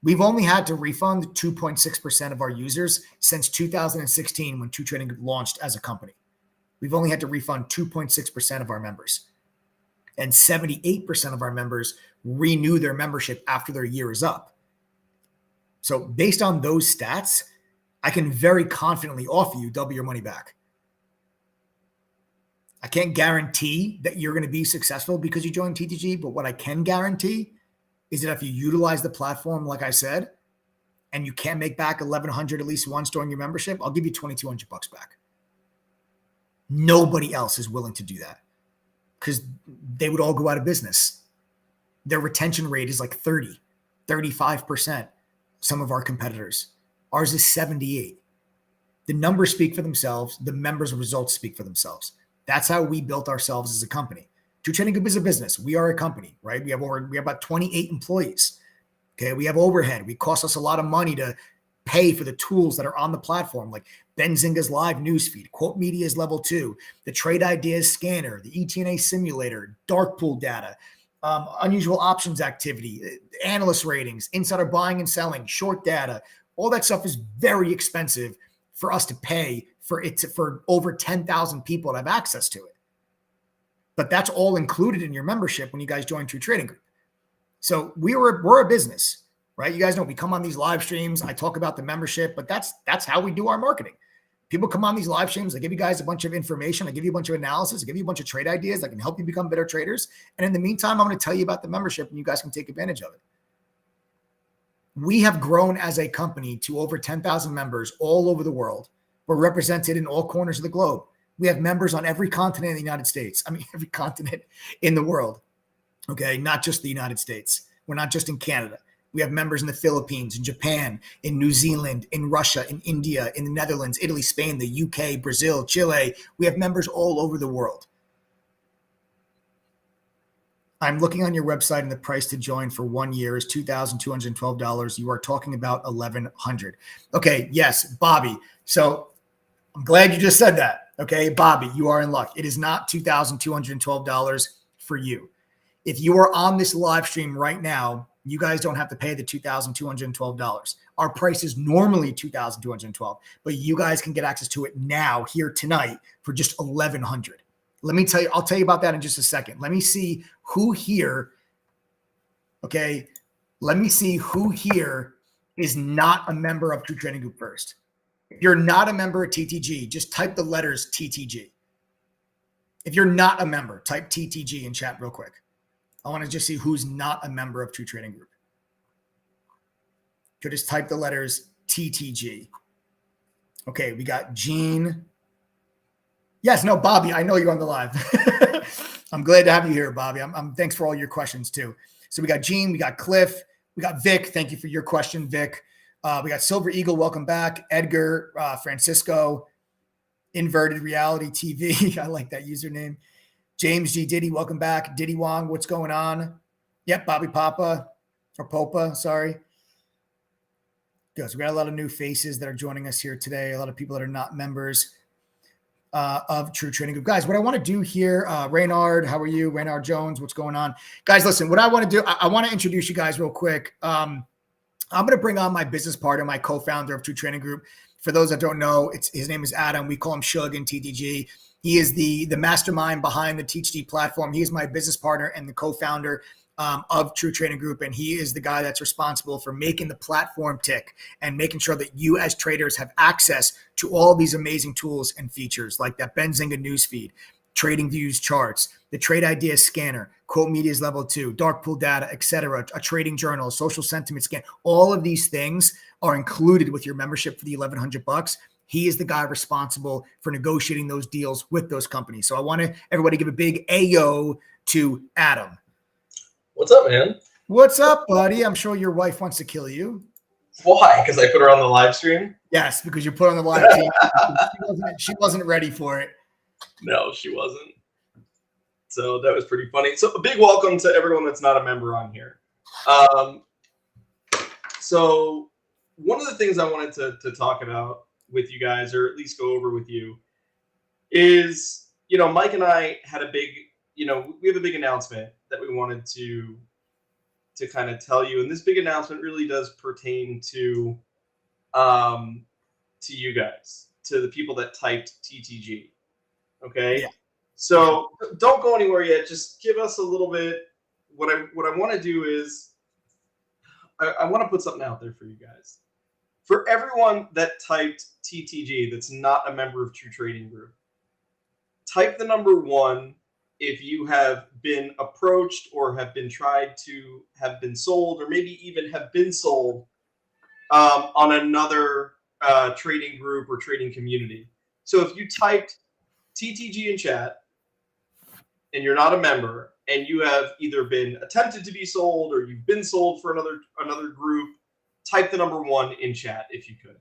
We've only had to refund 2.6% of our users since 2016 when True Trading Group launched as a company. We've only had to refund 2.6% of our members. And 78% of our members renew their membership after their year is up. So based on those stats, I can very confidently offer you double your money back. I can't guarantee that you're going to be successful because you joined TTG, but what I can guarantee is that if you utilize the platform, like I said, and you can't make back $1,100 at least once during your membership, I'll give you $2,200 back. Nobody else is willing to do that because they would all go out of business. Their retention rate is like 30, 35%. Some of our competitors. Ours is 78. The numbers speak for themselves. The members' results speak for themselves. That's how we built ourselves as a company. True Trading Group is a business. We are a company, right? We have about 28 employees. Okay. We have overhead. We cost us a lot of money to pay for the tools that are on the platform, like Benzinga's live newsfeed, Quote Media's level 2, the Trade Ideas scanner, the ETNA simulator, dark pool data, unusual options activity, analyst ratings, insider buying and selling, short data. All that stuff is very expensive for us to pay for over 10,000 people to have access to it. But that's all included in your membership when you guys join True Trading Group. So we're a business, right? You guys know we come on these live streams. I talk about the membership, but that's how we do our marketing. People come on these live streams. I give you guys a bunch of information. I give you a bunch of analysis. I give you a bunch of trade ideas that can help you become better traders. And in the meantime, I'm going to tell you about the membership and you guys can take advantage of it. We have grown as a company to over 10,000 members all over the world. We're represented in all corners of the globe. We have members on every continent in the United States. I mean, every continent in the world. Okay. Not just the United States. We're not just in Canada. We have members in the Philippines, in Japan, in New Zealand, in Russia, in India, in the Netherlands, Italy, Spain, the UK, Brazil, Chile. We have members all over the world. I'm looking on your website and the price to join for 1 year is $2,212. You are talking about $1,100. Okay. Yes, Bobby. So I'm glad you just said that. Okay. Bobby, you are in luck. It is not $2,212 for you. If you are on this live stream right now, you guys don't have to pay the $2,212. Our price is normally $2,212, but you guys can get access to it now here tonight for just $1,100. Let me tell you, I'll tell you about that in just a second. Let me see who here, okay, let me see who here is not a member of True Trading Group first. If you're not a member of TTG, just type the letters TTG. If you're not a member, type TTG in chat real quick. I want to just see who's not a member of True Trading Group. You just type the letters TTG. Okay, we got Gene. Yes, no, Bobby, I know you're on the live. I'm glad to have you here, Bobby. Thanks for all your questions too. So we got Gene, we got Cliff, we got Vic. Thank you for your question, Vic. We got Silver Eagle, welcome back. Edgar, Francisco, Inverted Reality TV. I like that username. James G. Diddy, welcome back. Diddy Wong, what's going on? Yep, Bobby Papa, or Popa, sorry. Good. So we got a lot of new faces that are joining us here today. A lot of people that are not members of True Trading Group. Guys, what I want to do here, Reynard, how are you? Reynard Jones, what's going on? Guys, listen, what I want to do, I want to introduce you guys real quick. I'm going to bring on my business partner, my co-founder of True Trading Group. For those that don't know, his name is Adam. We call him Shug in TTG. He is the mastermind behind the TTG platform. He is my business partner and the co-founder of True Trading Group. And he is the guy that's responsible for making the platform tick and making sure that you as traders have access to all these amazing tools and features like that Benzinga newsfeed, trading views charts, the trade ideas scanner, quote media's level 2, dark pool data, etc., a trading journal, social sentiment scan. All of these things are included with your membership for the $1,100. He is the guy responsible for negotiating those deals with those companies. So I want everybody give a big ayo to Adam. What's up, man? What's up, buddy? I'm sure your wife wants to kill you. Why? Because I put her on the live stream? Yes, because you put on the live team. She wasn't ready for it. No, she wasn't. So that was pretty funny. So a big welcome to everyone that's not a member on here. So one of the things I wanted to talk about with you guys, or at least go over with you, is, Mike and I had a big, we have a big announcement that we wanted to kind of tell you. And this big announcement really does pertain to you guys, to the people that typed TTG. Okay. Yeah. So don't go anywhere yet. Just give us a little bit. What I want to do is I want to put something out there for you guys. For everyone that typed TTG that's not a member of True Trading Group, type the number 1 if you have been approached or have been tried to have been sold, or maybe even have been sold on another trading group or trading community. So if you typed TTG in chat and you're not a member, and you have either been attempted to be sold or you've been sold for another group, type the number 1 in chat if you could.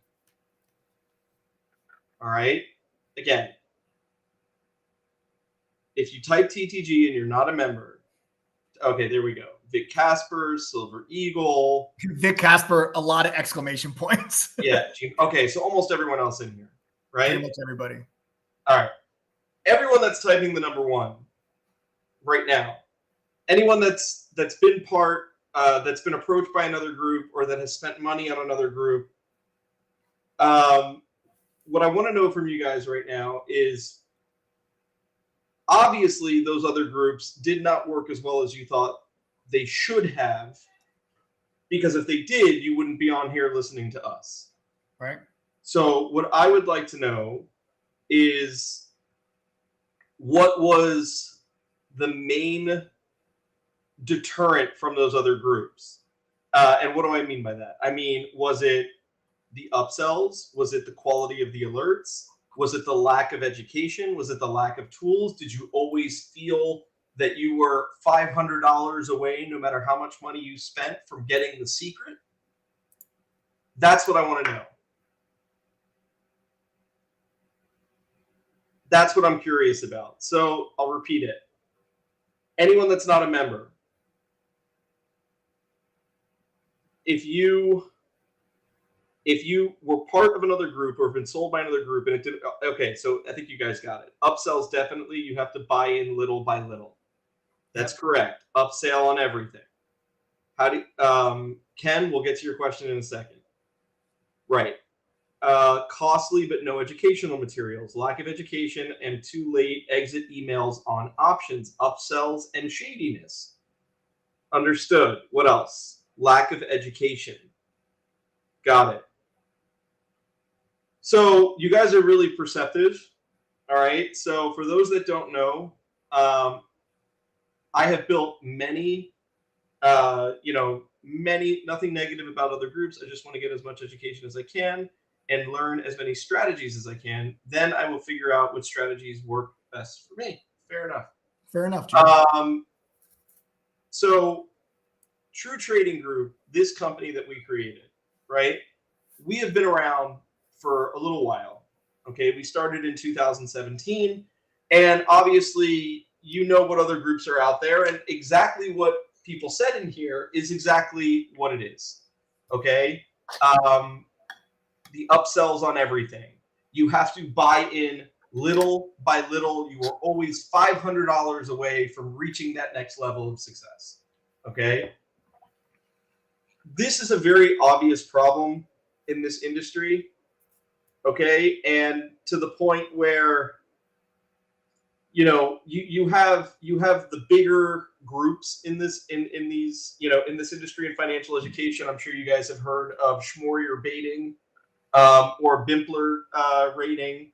All right. Again, if you type TTG and you're not a member, okay, there we go. Vic Casper, Silver Eagle. Vic Casper, a lot of exclamation points. Yeah. Okay, so almost everyone else in here, right? Pretty much everybody. All right. Everyone that's typing the number 1 right now, anyone that's been that's been approached by another group or that has spent money on another group, what I want to know from you guys right now is, obviously those other groups did not work as well as you thought they should have, because if they did, you wouldn't be on here listening to us. Right. So what I would like to know is, what was the main deterrent from those other groups? And what do I mean by that? I mean, was it the upsells? Was it the quality of the alerts? Was it the lack of education? Was it the lack of tools? Did you always feel that you were $500 away, no matter how much money you spent, from getting the secret? That's what I want to know. That's what I'm curious about. So I'll repeat it. Anyone that's not a member, if you were part of another group or have been sold by another group and it didn't, okay, so I think you guys got it. Upsells, definitely, you have to buy in little by little. That's correct. Upsell on everything. How do Ken, we'll get to your question in a second. Right. Costly but no educational materials, lack of education, and too late exit emails on options, upsells, and shadiness. Understood. What else? Lack of education. Got it. So you guys are really perceptive. All right. So for those that don't know, I have built many, nothing negative about other groups. I just want to get as much education as I can and learn as many strategies as I can. Then I will figure out what strategies work best for me. Fair enough. Fair enough, Jim. So True Trading Group, this company that we created, right? We have been around for a little while. Okay, we started in 2017, and obviously, you know what other groups are out there, and exactly what people said in here is exactly what it is. Okay, the upsells on everything. You have to buy in little by little. You are always $500 away from reaching that next level of success. Okay, this is a very obvious problem in this industry. Okay, and to the point where you have the bigger groups in this in this industry and financial education. I'm sure you guys have heard of Schmorier baiting or Bimpler rating,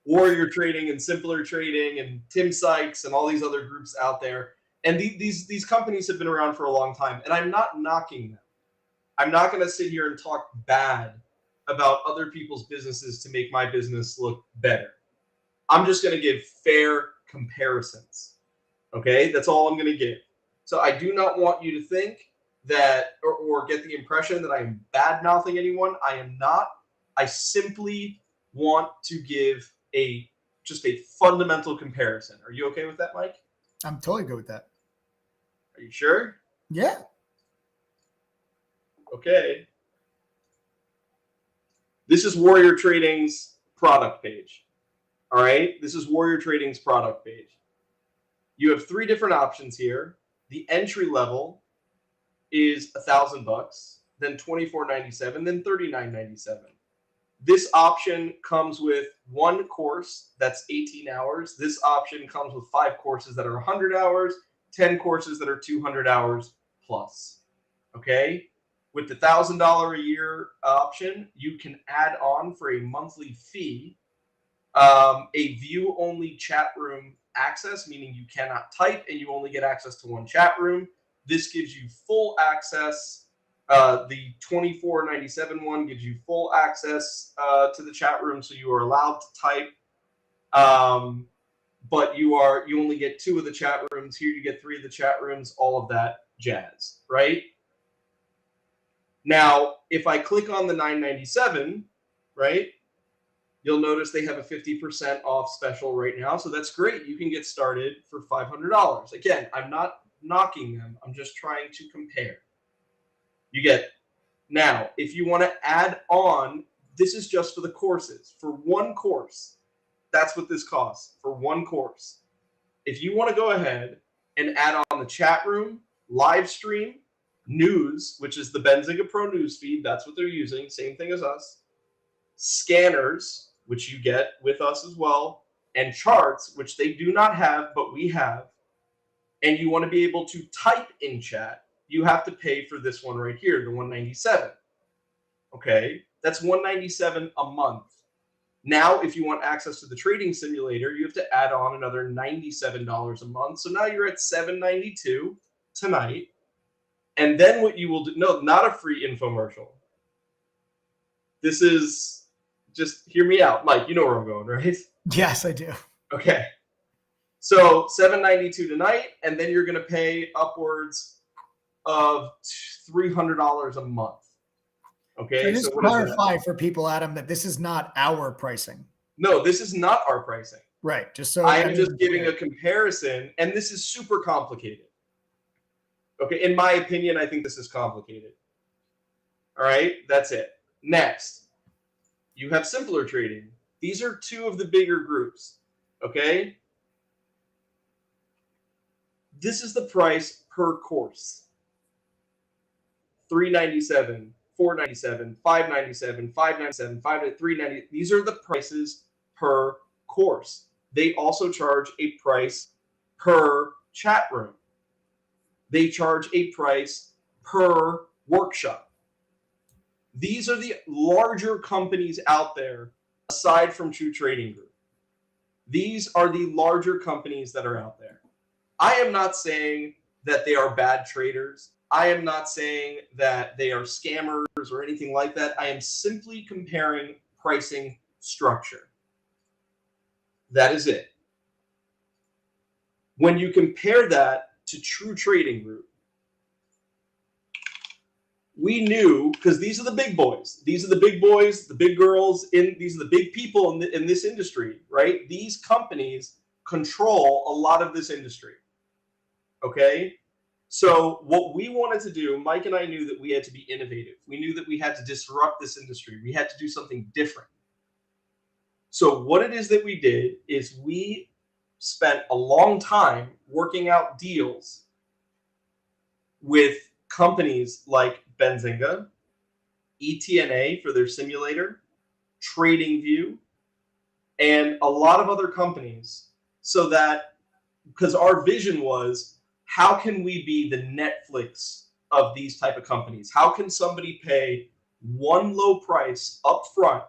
Warrior Trading and Simpler Trading and Tim Sykes and all these other groups out there. And these companies have been around for a long time, and I'm not knocking them. I'm not going to sit here and talk bad about other people's businesses to make my business look better. I'm just going to give fair comparisons. Okay, that's all I'm going to give. So I do not want you to think that or get the impression that I am bad-mouthing anyone. I am not. I simply want to give just a fundamental comparison. Are you okay with that, Mike? I'm totally good with that. Are you sure? Yeah. Okay. This is Warrior Trading's product page. All right. This is Warrior Trading's product page. You have three different options here. The entry level is $1,000, then $24.97, then $39.97. This option comes with one course that's 18 hours. This option comes with 5 courses that are 100 hours, 10 courses that are 200 hours plus. Okay. With the $1,000 a year option, you can add on for a monthly fee a view-only chat room access, meaning you cannot type and you only get access to one chat room. This gives you full access. The $24.97 one gives you full access to the chat room, so you are allowed to type. But you only get 2 of the chat rooms. Here you get 3 of the chat rooms, all of that jazz, right? Now, if I click on the $9.97, right, you'll notice they have a 50% off special right now. So that's great. You can get started for $500. Again, I'm not knocking them. I'm just trying to compare. You get it. Now, if you want to add on, this is just for the courses. For one course, that's what this costs for one course. if you want to go ahead and add on the chat room, live stream, news, which is the Benzinga Pro news feed, that's what they're using, same thing as us, scanners, which you get with us as well, and charts, which they do not have, but we have, and you want to be able to type in chat, you have to pay for this one right here, the $197. Okay, that's $197 a month. Now, if you want access to the trading simulator, you have to add on another $97 a month. So now you're at $792 tonight. And then what you will do, no, not a free infomercial. This is, just hear me out. Mike, you know where I'm going, right? Yes, I do. Okay. So $792 tonight, and then you're going to pay upwards of $300 a month. Okay. So just clarify for people, Adam, that this is not our pricing. No, this is not our pricing. Right. Just so I am just giving a comparison, and this is super complicated. Okay. In my opinion, I think this is complicated. All right. That's it. Next, you have simpler trading. These are two of the bigger groups. Okay. This is the price per course. $397, $497, $597, $597, $390. These are the prices per course. They also charge a price per chat room. They charge a price per workshop. These are the larger companies out there aside from True Trading Group. These are the larger companies that are out there. I am not saying that they are bad traders. I am not saying that they are scammers or anything like that. I am simply comparing pricing structure. That is it. When you compare that to True Trading Group, we knew, because these are the big boys. These are the big boys, the big girls, these are the big people in this industry, right? These companies control a lot of this industry. Okay? So what we wanted to do, Mike and I knew that we had to be innovative. We knew that we had to disrupt this industry. We had to do something different. So what it is that we did is we spent a long time working out deals with companies like Benzinga, ETNA for their simulator, TradingView, and a lot of other companies, so that, because our vision was, how can we be the Netflix of these type of companies? How can somebody pay one low price up front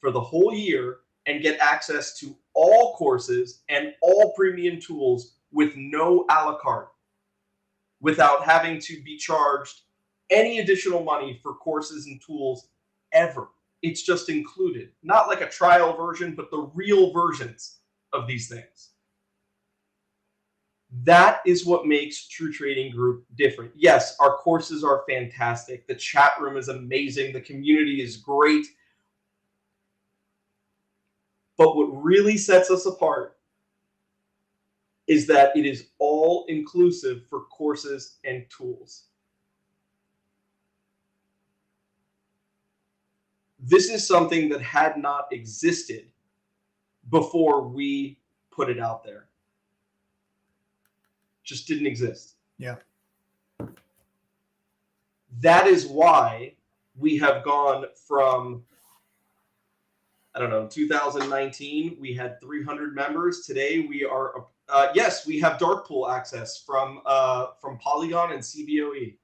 for the whole year and get access to all courses and all premium tools with no a la carte, without having to be charged any additional money for courses and tools ever? It's just included. Not like a trial version, but the real versions of these things. That is what makes True Trading Group different. Yes, our courses are fantastic. The chat room is amazing. The community is great. But what really sets us apart is that it is all inclusive for courses and tools. This is something that had not existed before we put it out there. Just didn't exist. Yeah. That is why we have gone from, 2019, we had 300 members. Today we are, yes, we have dark pool access from Polygon and CBOE.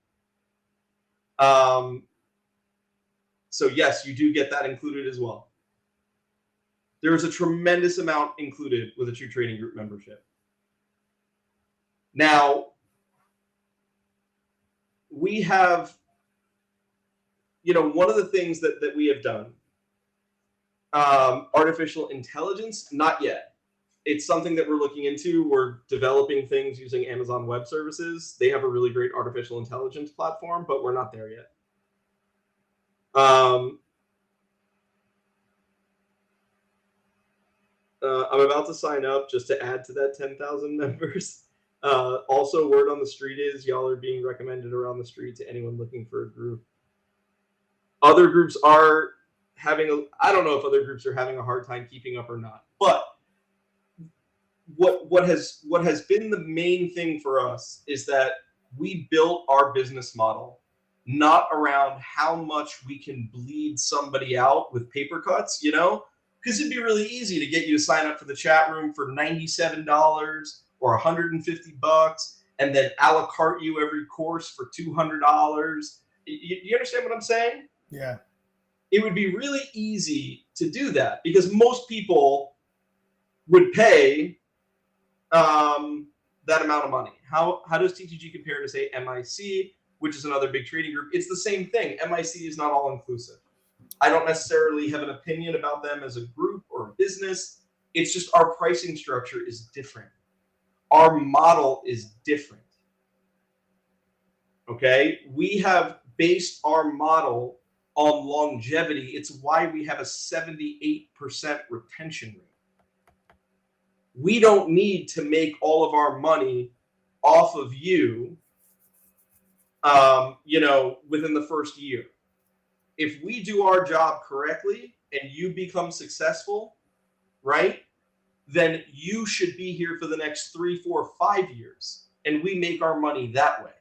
So yes, you do get that included as well. There is a tremendous amount included with a True Trading Group membership. Now, we have, one of the things that we have done, artificial intelligence, not yet. It's something that we're looking into. We're developing things using Amazon Web Services. They have a really great artificial intelligence platform, but we're not there yet. I'm about to sign up just to add to that 10,000 members. Also, word on the street is y'all are being recommended around the street to anyone looking for a group. Other groups are having I don't know if other groups are having a hard time keeping up or not, but what has been the main thing for us is that we built our business model not around how much we can bleed somebody out with paper cuts, because it'd be really easy to get you to sign up for the chat room for $97 or $150 and then a la carte you every course for $200. You understand what I'm saying? Yeah. It would be really easy to do that because most people would pay that amount of money. How does TTG compare to, say, MIC, which is another big trading group? It's the same thing. MIC is not all inclusive. I don't necessarily have an opinion about them as a group or a business. It's just our pricing structure is different. Our model is different. Okay? We have based our model on longevity. It's why we have a 78% retention rate. We don't need to make all of our money off of you, within the first year. If we do our job correctly and you become successful, right, then you should be here for the next 3, 4, 5 years, and we make our money that way.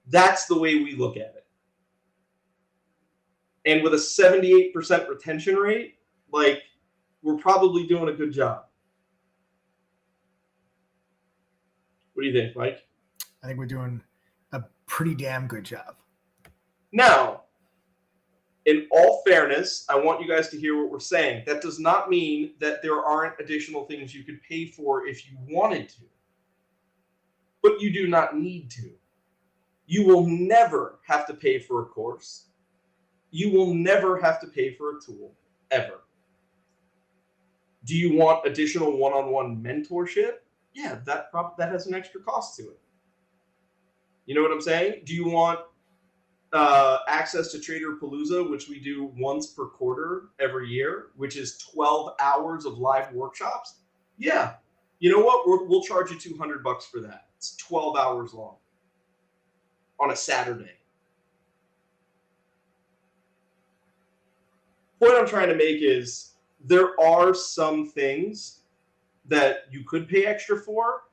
That's the way we look at it. And with a 78% retention rate, we're probably doing a good job. What do you think, Mike? I think we're doing a pretty damn good job. Now, in all fairness, I want you guys to hear what we're saying. That does not mean that there aren't additional things you could pay for if you wanted to. But you do not need to. You will never have to pay for a course. You will never have to pay for a tool, ever. Do you want additional one-on-one mentorship? Yeah, that has an extra cost to it. You know what I'm saying? Do you want access to Trader Palooza, which we do once per quarter every year, which is 12 hours of live workshops? Yeah. You know what? We'll charge you $200 for that. It's 12 hours long on a Saturday. Point I'm trying to make is there are some things that you could pay extra for,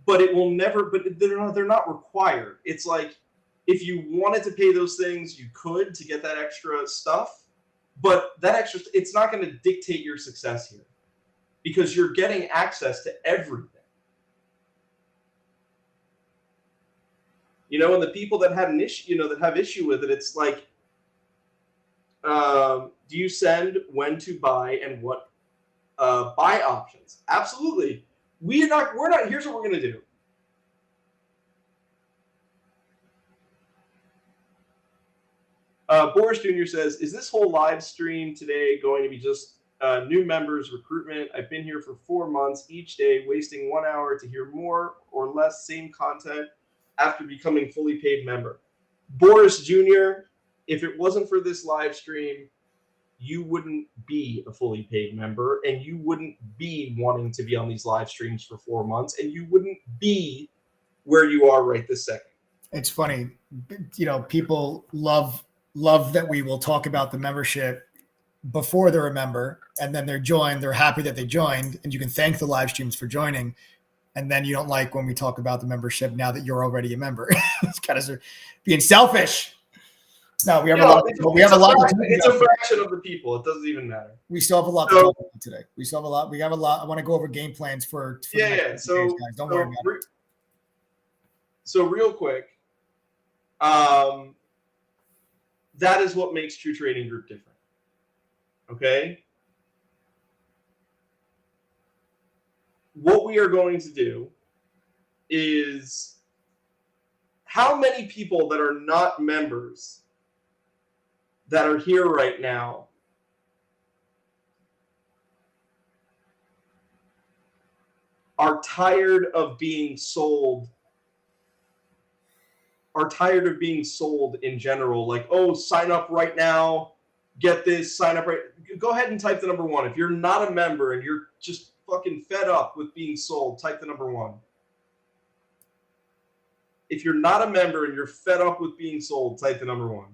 but it will never, but they're not required. It's like, if you wanted to pay those things, you could to get that extra stuff, but that extra, it's not going to dictate your success here because you're getting access to everything. And the people that had an issue, that have issue with it, it's like, do you send when to buy and what buy options? Absolutely. We're not, here's what we're going to do. Boris Jr. says, is this whole live stream today going to be just new members recruitment? I've been here for 4 months each day, wasting 1 hour to hear more or less same content after becoming fully paid member. Boris Jr., if it wasn't for this live stream, you wouldn't be a fully paid member and you wouldn't be wanting to be on these live streams for 4 months and you wouldn't be where you are right this second. It's funny, people love that we will talk about the membership before they're a member, and then they're happy that they joined, and you can thank the live streams for joining. And then you don't like when we talk about the membership now that you're already a member. It's kind of being selfish. No, we have a lot. It's a fraction of the people. It doesn't even matter. We still have a lot to talk about today. We still have a lot. We have a lot. I want to go over game plans for yeah. So days, guys. Don't worry about it. So real quick, that is what makes True Trading Group different. Okay. What we are going to do is, how many people that are not members that are here right now are tired of being sold, in general? Like, oh, sign up right now, get this, sign up right. Go ahead and type the number 1. If you're not a member and you're just fucking fed up with being sold, type the number 1. If you're not a member and you're fed up with being sold, type the number 1.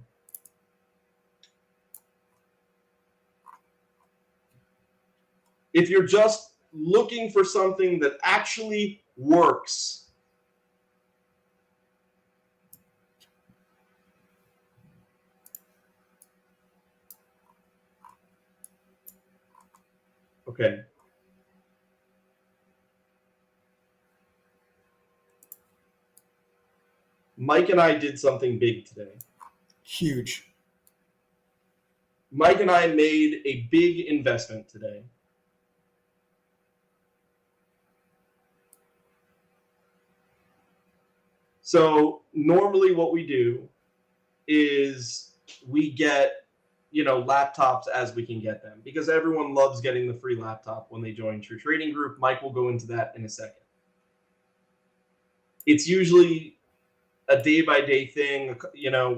If you're just looking for something that actually works, okay. Mike and I did something big today. Huge. Mike and I made a big investment today. So normally what we do is we get, laptops as we can get them, because everyone loves getting the free laptop when they join True Trading Group. Mike will go into that in a second. It's usually a day-by-day thing,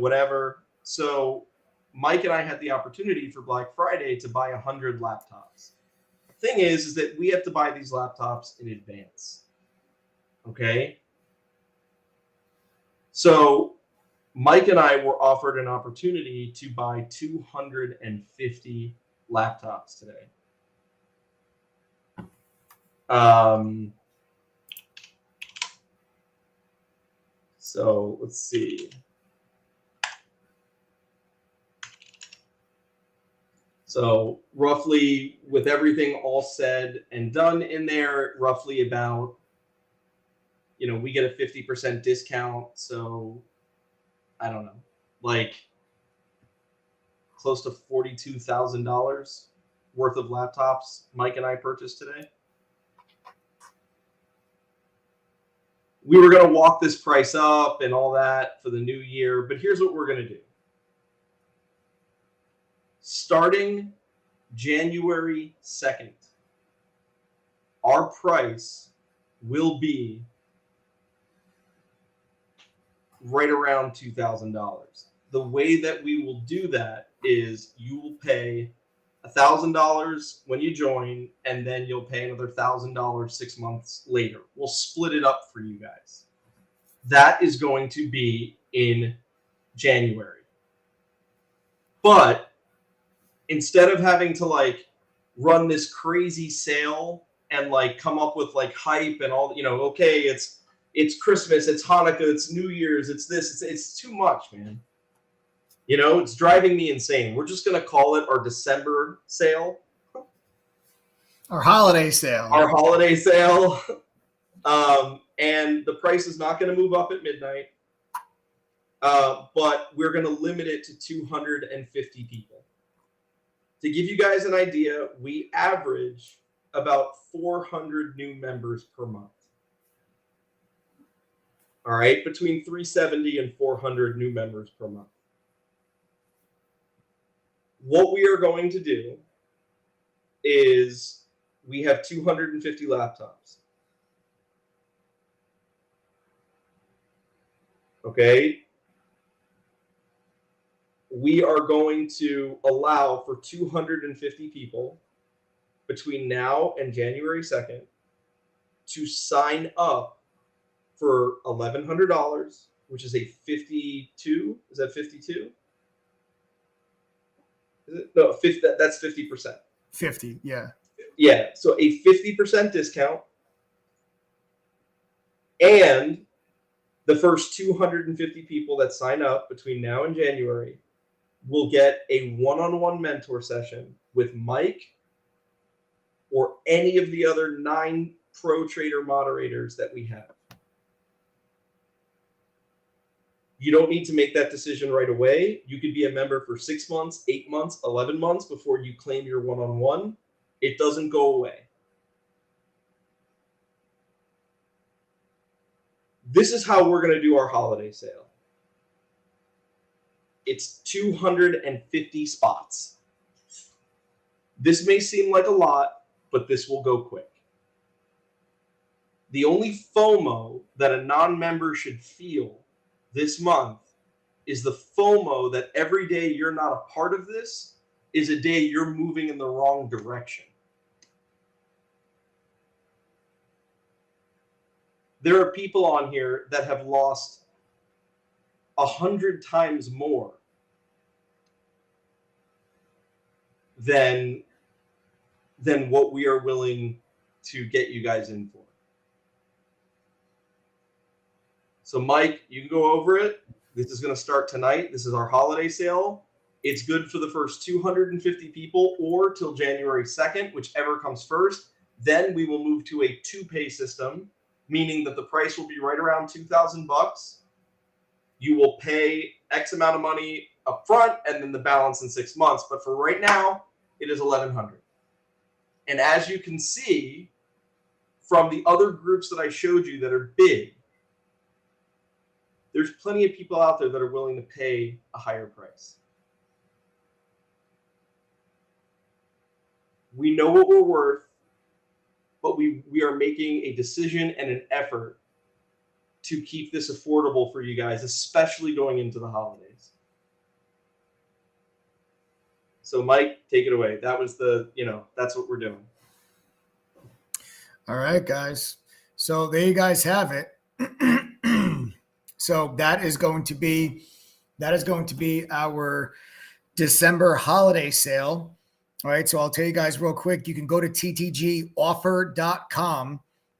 whatever. So Mike and I had the opportunity for Black Friday to buy 100 laptops. The thing is that we have to buy these laptops in advance. Okay? So Mike and I were offered an opportunity to buy 250 laptops today. So let's see. So roughly, with everything all said and done in there, roughly about, we get a 50% discount. So I don't know, like close to $42,000 worth of laptops Mike and I purchased today. We were going to walk this price up and all that for the new year, but here's what we're going to do. Starting January 2nd, our price will be right around $2,000. The way that we will do that is you will pay $1,000 when you join, and then you'll pay another $1,000 6 months later. We'll split it up for you guys. That is going to be in January. But instead of having to run this crazy sale and come up with hype and all, okay, it's Christmas, it's Hanukkah, it's New Year's, it's this, it's too much, man. It's driving me insane. We're just going to call it our December sale. Our holiday sale. Our holiday sale. And the price is not going to move up at midnight. But we're going to limit it to 250 people. To give you guys an idea, we average about 400 new members per month. All right, between 370 and 400 new members per month. What we are going to do is we have 250 laptops. Okay. We are going to allow for 250 people between now and January 2nd to sign up for $1,100, which is a 52. Is that 52? Is it? No, 50, that's 50%. 50, yeah. Yeah, so a 50% discount. And the first 250 people that sign up between now and January will get a one-on-one mentor session with Mike or any of the other 9 pro trader moderators that we have. You don't need to make that decision right away. You could be a member for 6 months, 8 months, 11 months before you claim your one-on-one. It doesn't go away. This is how we're going to do our holiday sale. It's 250 spots. This may seem like a lot, but this will go quick. The only FOMO that a non-member should feel this month is the FOMO that every day you're not a part of this is a day you're moving in the wrong direction. There are people on here that have lost 100 times more than than what we are willing to get you guys in for. So Mike, you can go over it. This is going to start tonight. This is our holiday sale. It's good for the first 250 people or till January 2nd, whichever comes first. Then we will move to a 2-pay system, meaning that the price will be right around $2,000. You will pay X amount of money up front and then the balance in 6 months. But for right now, it is $1,100. And as you can see from the other groups that I showed you that are big, there's plenty of people out there that are willing to pay a higher price. We know what we're worth, but we are making a decision and an effort to keep this affordable for you guys, especially going into the holidays. So Mike, take it away. That was that's what we're doing. All right, guys. So there you guys have it. So that is going to be our December holiday sale. All right. So I'll tell you guys real quick. You can go to ttgoffer.com.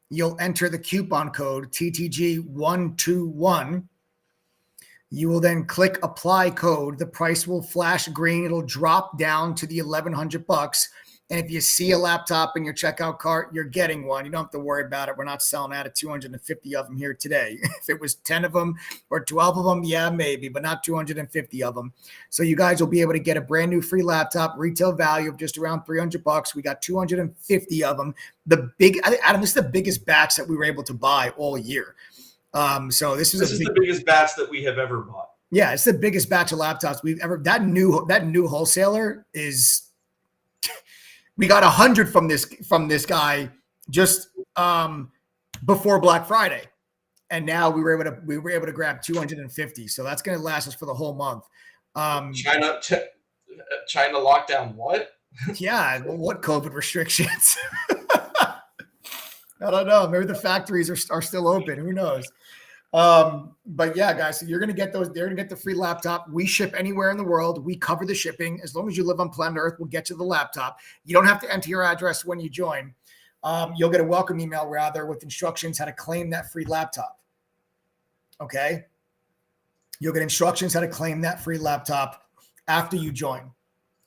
You'll enter the coupon code TTG121. You will then click apply code. The price will flash green. It'll drop down to the $1,100. And if you see a laptop in your checkout cart, you're getting one. You don't have to worry about it. We're not selling out of 250 of them here today. If it was 10 of them or 12 of them, yeah, maybe, but not 250 of them. So you guys will be able to get a brand new free laptop, retail value of just around $300. We got 250 of them. Adam, this is the biggest batch that we were able to buy all year. So this is the biggest batch that we have ever bought. Yeah, it's the biggest batch of laptops we've ever. That new wholesaler is. We got 100 from this guy just before Black Friday, and now we were able to grab 250. So that's going to last us for the whole month. China lockdown what? Yeah, what COVID restrictions? I don't know. Maybe the factories are still open. Who knows? But yeah, guys, so you're going to get those. They're going to get the free laptop. We ship anywhere in the world. We cover the shipping. As long as you live on planet Earth, we'll get you the laptop. You don't have to enter your address when you join. You'll get a welcome email rather with instructions how to claim that free laptop. Okay. You'll get instructions how to claim that free laptop after you join.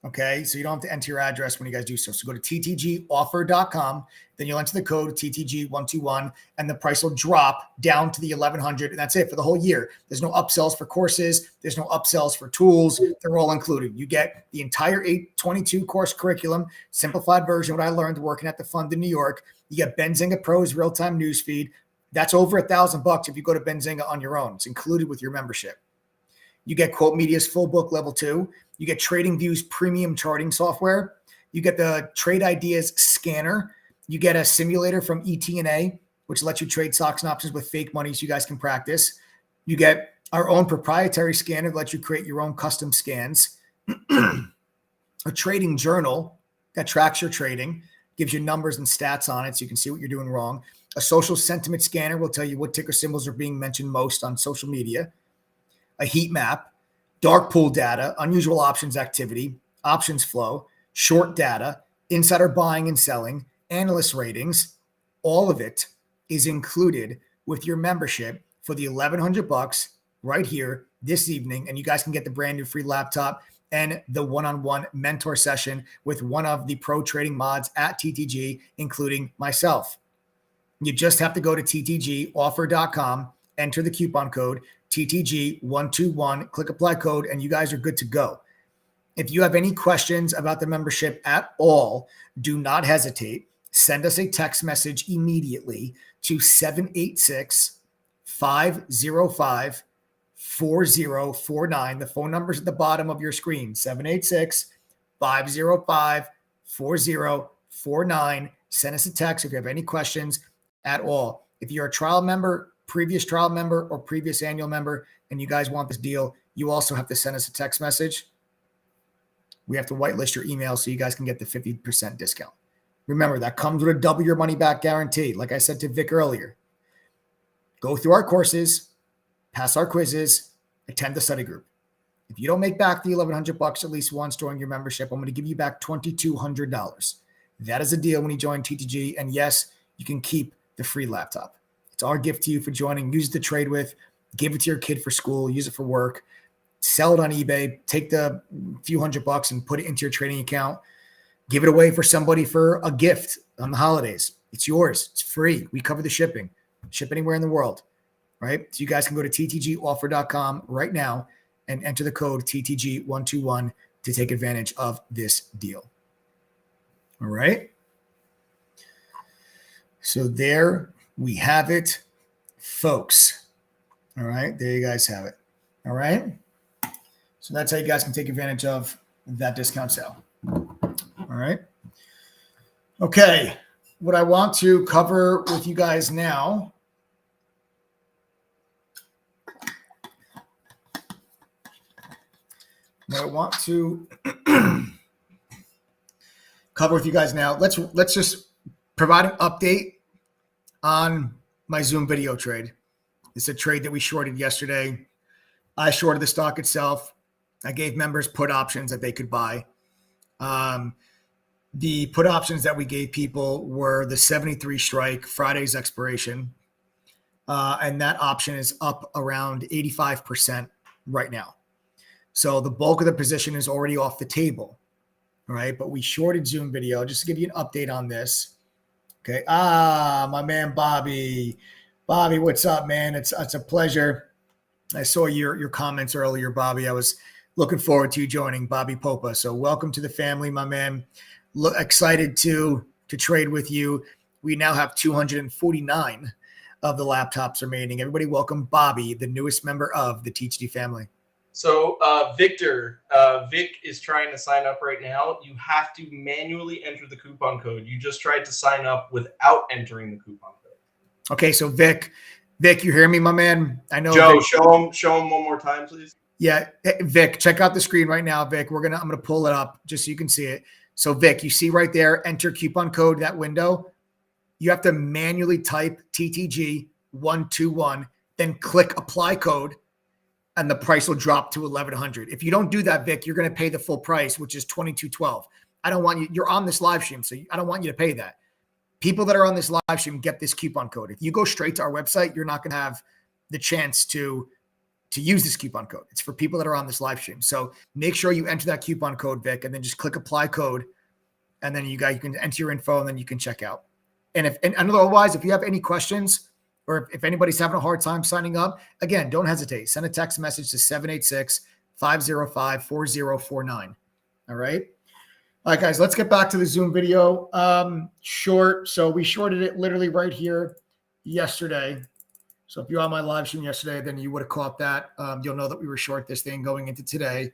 Okay, so you don't have to enter your address when you guys do so. So go to ttgoffer.com, then you'll enter the code TTG121, and the price will drop down to the $1,100, and that's it for the whole year. There's no upsells for courses. There's no upsells for tools. They're all included. You get the entire 822 course curriculum, simplified version, what I learned working at the fund in New York. You get Benzinga Pro's real-time newsfeed. That's over $1,000 if you go to Benzinga on your own. It's included with your membership. You get Quote Media's full book level 2. You get TradingView's premium charting software. You get the Trade Ideas scanner. You get a simulator from ET&A, which lets you trade stocks and options with fake money so you guys can practice. You get our own proprietary scanner that lets you create your own custom scans. A trading journal that tracks your trading, gives you numbers and stats on it so you can see what you're doing wrong. A social sentiment scanner will tell you what ticker symbols are being mentioned most on social media. A heat map, dark pool data, unusual options activity, options flow, short data, insider buying and selling, analyst ratings. All of it is included with your membership for the $1,100 right here this evening. And you guys can get the brand new free laptop and the one-on-one mentor session with one of the pro trading mods at TTG, including myself. You just have to go to ttgoffer.com, enter the coupon code TTG121, click apply code, and you guys are good to go. If you have any questions about the membership at all, do not hesitate. Send us a text message immediately to 786-505-4049. The phone number is at the bottom of your screen, 786-505-4049. Send us a text if you have any questions at all. If you're a trial member, previous trial member, or previous annual member, and you guys want this deal, you also have to send us a text message. We have to whitelist your email so you guys can get the 50% discount. Remember, that comes with a double your money back guarantee. Like I said to Vic earlier, go through our courses, pass our quizzes, attend the study group. If you don't make back the $1,100 at least once during your membership, I'm going to give you back $2,200. That is a deal when you join TTG. And yes, you can keep the free laptop. It's our gift to you for joining. Use it to trade with, give it to your kid for school, use it for work, sell it on eBay, take the few $100 and put it into your trading account, give it away for somebody for a gift on the holidays. It's yours. It's free. We cover the shipping. Ship anywhere in the world, right? So you guys can go to ttgoffer.com right now and enter the code TTG121 to take advantage of this deal. All right. So there we have it, folks. All right. There you guys have it. All right. So that's how you guys can take advantage of that discount sale. All right. Okay. What I want to cover with you guys now. What I want to cover with you guys now. Let's just provide an update on my Zoom video trade. It's a trade that we shorted yesterday. I shorted the stock itself. I gave members put options that they could buy. The put options that we gave people were the 73 strike, Friday's expiration. And that option is up around 85% right now. So the bulk of the position is already off the table. All right. But we shorted Zoom video. Just to give you an update on this. Okay. My man, Bobby. Bobby, what's up, man? It's a pleasure. I saw your comments earlier, Bobby. I was looking forward to you joining, Bobby Popa. So welcome to the family, my man. Excited to trade with you. We now have 249 of the laptops remaining. Everybody welcome Bobby, the newest member of the TTG family. So Victor, Vic is trying to sign up right now. You have to manually enter the coupon code. You just tried to sign up without entering the coupon code. Okay, so Vic, you hear me, my man? I know. Joe, Vic, show him one more time, please. Yeah, Vic, check out the screen right now, Vic. I'm gonna pull it up just so you can see it. So Vic, you see right there, enter coupon code, that window. You have to manually type TTG121, then click apply code, and the price will drop to 1,100. If you don't do that, Vic, you're going to pay the full price, which is $22.12. I don't want you. You're on this live stream, so I don't want you to pay that. People that are on this live stream get this coupon code. If you go straight to our website, you're not going to have the chance to use this coupon code. It's for people that are on this live stream. So make sure you enter that coupon code, Vic, and then just click apply code, and then you can enter your info, and then you can check out. And otherwise, if you have any questions, or if anybody's having a hard time signing up, again, don't hesitate. Send a text message to 786-505-4049. All right. All right, guys, let's get back to the Zoom video. Short. So we shorted it literally right here yesterday. So if you're on my live stream yesterday, then you would have caught that. You'll know that we were short this thing going into today.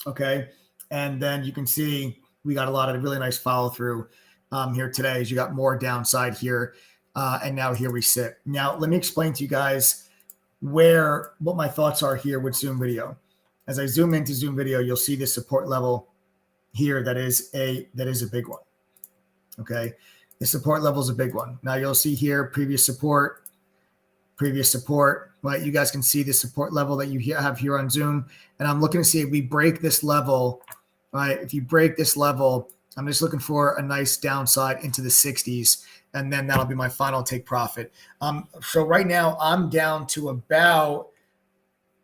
Okay. And then you can see we got a lot of really nice follow through here today as you got more downside here. And now here we sit. Now, let me explain to you guys what my thoughts are here with Zoom video. As I zoom into Zoom video, you'll see this support level here. That is a big one. Okay. The support level is a big one. Now you'll see here, previous support, right? You guys can see the support level that you have here on Zoom. And I'm looking to see if we break this level, right? If you break this level, I'm just looking for a nice downside into the 60s, and then that'll be my final take profit. So right now I'm down to about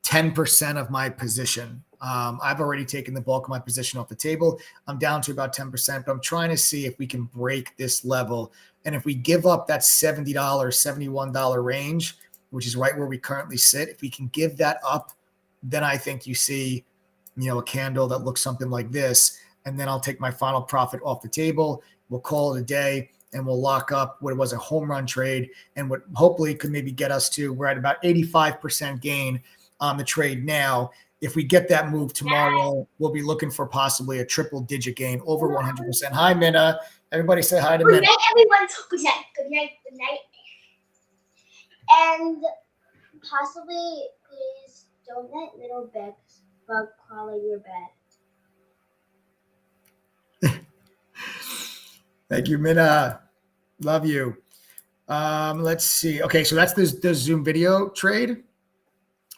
10% of my position. I've already taken the bulk of my position off the table. I'm down to about 10%, but I'm trying to see if we can break this level. And if we give up that $70, $71 range, which is right where we currently sit, if we can give that up, then I think you see, a candle that looks something like this. And then I'll take my final profit off the table. We'll call it a day, and we'll lock up what was a home run trade, and what hopefully could maybe get us to, we're at about 85% gain on the trade now. If we get that move tomorrow, we'll be looking for possibly a triple digit gain over 100%. Hi, Minna. Everybody say hi to Minna. Good night, everyone. Good night. Good night. Good night. And possibly, please don't let little bug crawl in your bed. Thank you, Minna. Love you. Let's see. Okay, so that's the Zoom video trade.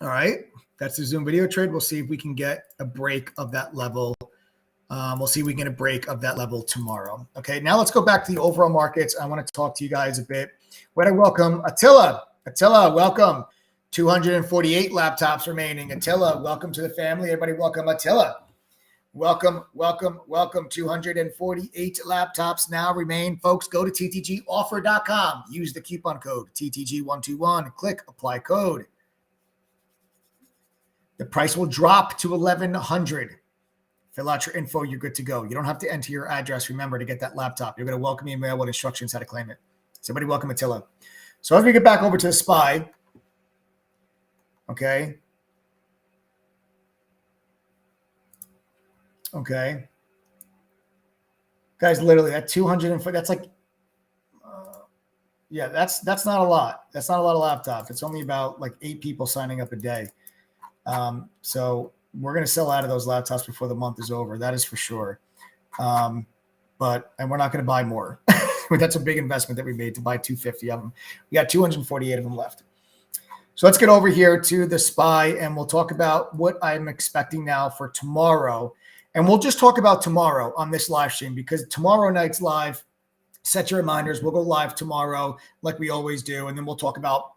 All right. That's the Zoom video trade. We'll see if we can get a break of that level. We'll see if we can get a break of that level tomorrow. Okay, now let's go back to the overall markets. I want to talk to you guys a bit. Where I welcome Attila. Attila, welcome. 248 laptops remaining. Attila, welcome to the family. Everybody welcome Attila. Welcome, welcome, welcome. 248 laptops now remain. Folks, go to ttgoffer.com. Use the coupon code TTG121. Click apply code. The price will drop to 1,100. Fill out your info. You're good to go. You don't have to enter your address, remember, to get that laptop. You're going to welcome email with instructions how to claim it. Somebody welcome Attila. So as we get back over to the SPY, okay. Okay. Guys, literally that 204, that's like, yeah, that's not a lot. That's not a lot of laptops. It's only about like 8 people signing up a day. So we're going to sell out of those laptops before the month is over. That is for sure. And we're not going to buy more. That's a big investment that we made to buy 250 of them. We got 248 of them left. So let's get over here to the SPY and we'll talk about what I'm expecting now for tomorrow. And we'll just talk about tomorrow on this live stream because tomorrow night's live. Set your reminders. We'll go live tomorrow like we always do. And then we'll talk about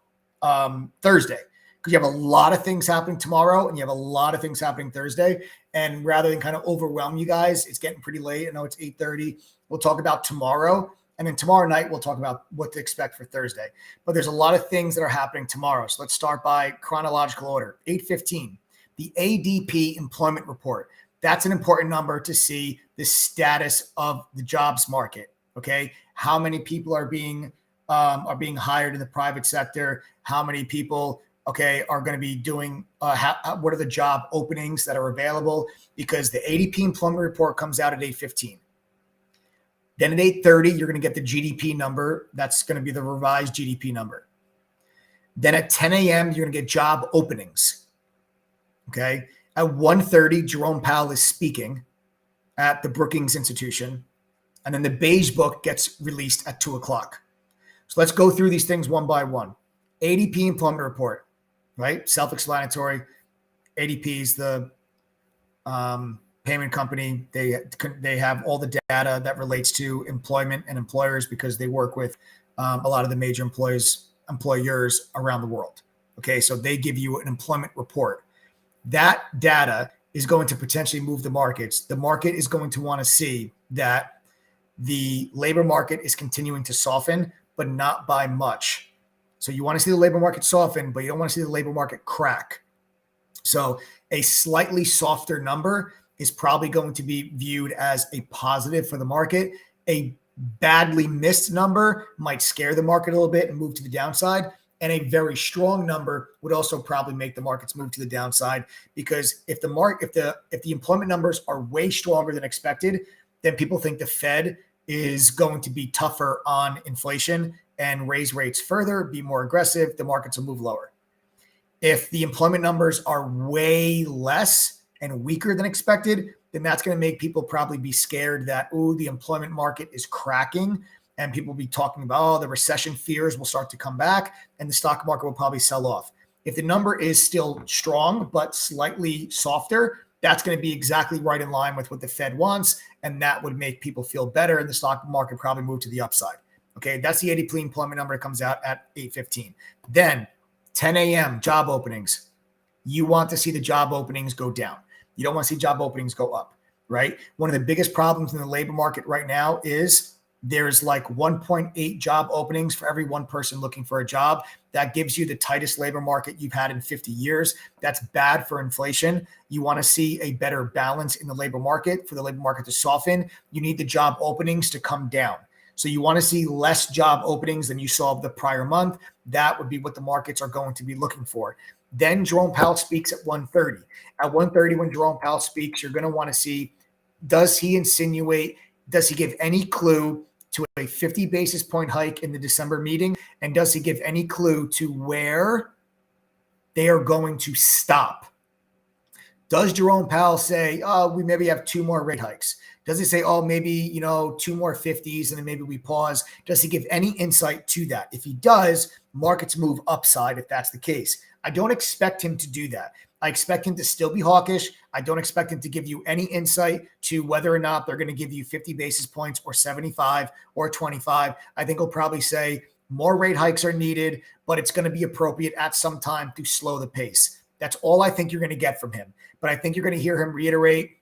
Thursday because you have a lot of things happening tomorrow and you have a lot of things happening Thursday. And rather than kind of overwhelm you guys, it's getting pretty late. I know it's 8:30. We'll talk about tomorrow. And then tomorrow night, we'll talk about what to expect for Thursday. But there's a lot of things that are happening tomorrow. So let's start by chronological order. 8:15, the ADP employment report. That's an important number to see the status of the jobs market. Okay, how many people are being hired in the private sector? How many people, okay, are going to be doing? What are the job openings that are available? Because the ADP employment report comes out at 8:15. Then at 8:30, you're going to get the GDP number. That's going to be the revised GDP number. Then at 10 a.m., you're going to get job openings. Okay. At 1:30, Jerome Powell is speaking at the Brookings Institution. And then the beige book gets released at 2 o'clock. So let's go through these things one by one. ADP employment report, right? Self-explanatory. ADP is the payment company. They have all the data that relates to employment and employers because they work with a lot of the major employers around the world. Okay, so they give you an employment report. That data is going to potentially move the markets. The market is going to want to see that the labor market is continuing to soften, but not by much. So you want to see the labor market soften, but you don't want to see the labor market crack. So a slightly softer number is probably going to be viewed as a positive for the market. A badly missed number might scare the market a little bit and move to the downside. And a very strong number would also probably make the markets move to the downside because if the employment numbers are way stronger than expected, then people think the Fed is going to be tougher on inflation and raise rates further, be more aggressive, the markets will move lower. If the employment numbers are way less and weaker than expected, then that's going to make people probably be scared that, the employment market is cracking. And people will be talking about, the recession fears will start to come back and the stock market will probably sell off. If the number is still strong, but slightly softer, that's going to be exactly right in line with what the Fed wants. And that would make people feel better and the stock market probably move to the upside. Okay, that's the ADP employment number that comes out at 8:15. Then 10 a.m. job openings. You want to see the job openings go down. You don't want to see job openings go up, right? One of the biggest problems in the labor market right now is there's like 1.8 job openings for every one person looking for a job. That gives you the tightest labor market you've had in 50 years. That's bad for inflation. You want to see a better balance in the labor market. For the labor market to soften, you need the job openings to come down. So you want to see less job openings than you saw the prior month. That would be what the markets are going to be looking for. Then Jerome Powell speaks at 1:30. At 1:30, when Jerome Powell speaks, you're going to want to see, does he give any clue to a 50 basis point hike in the December meeting? And does he give any clue to where they are going to stop? Does Jerome Powell say, we maybe have 2 more rate hikes? Does he say, maybe, 2 more 50s and then maybe we pause? Does he give any insight to that? If he does, markets move upside if that's the case. I don't expect him to do that. I expect him to still be hawkish. I don't expect him to give you any insight to whether or not they're going to give you 50 basis points or 75 or 25. I think he'll probably say more rate hikes are needed, but it's going to be appropriate at some time to slow the pace. That's all I think you're going to get from him. But I think you're going to hear him reiterate,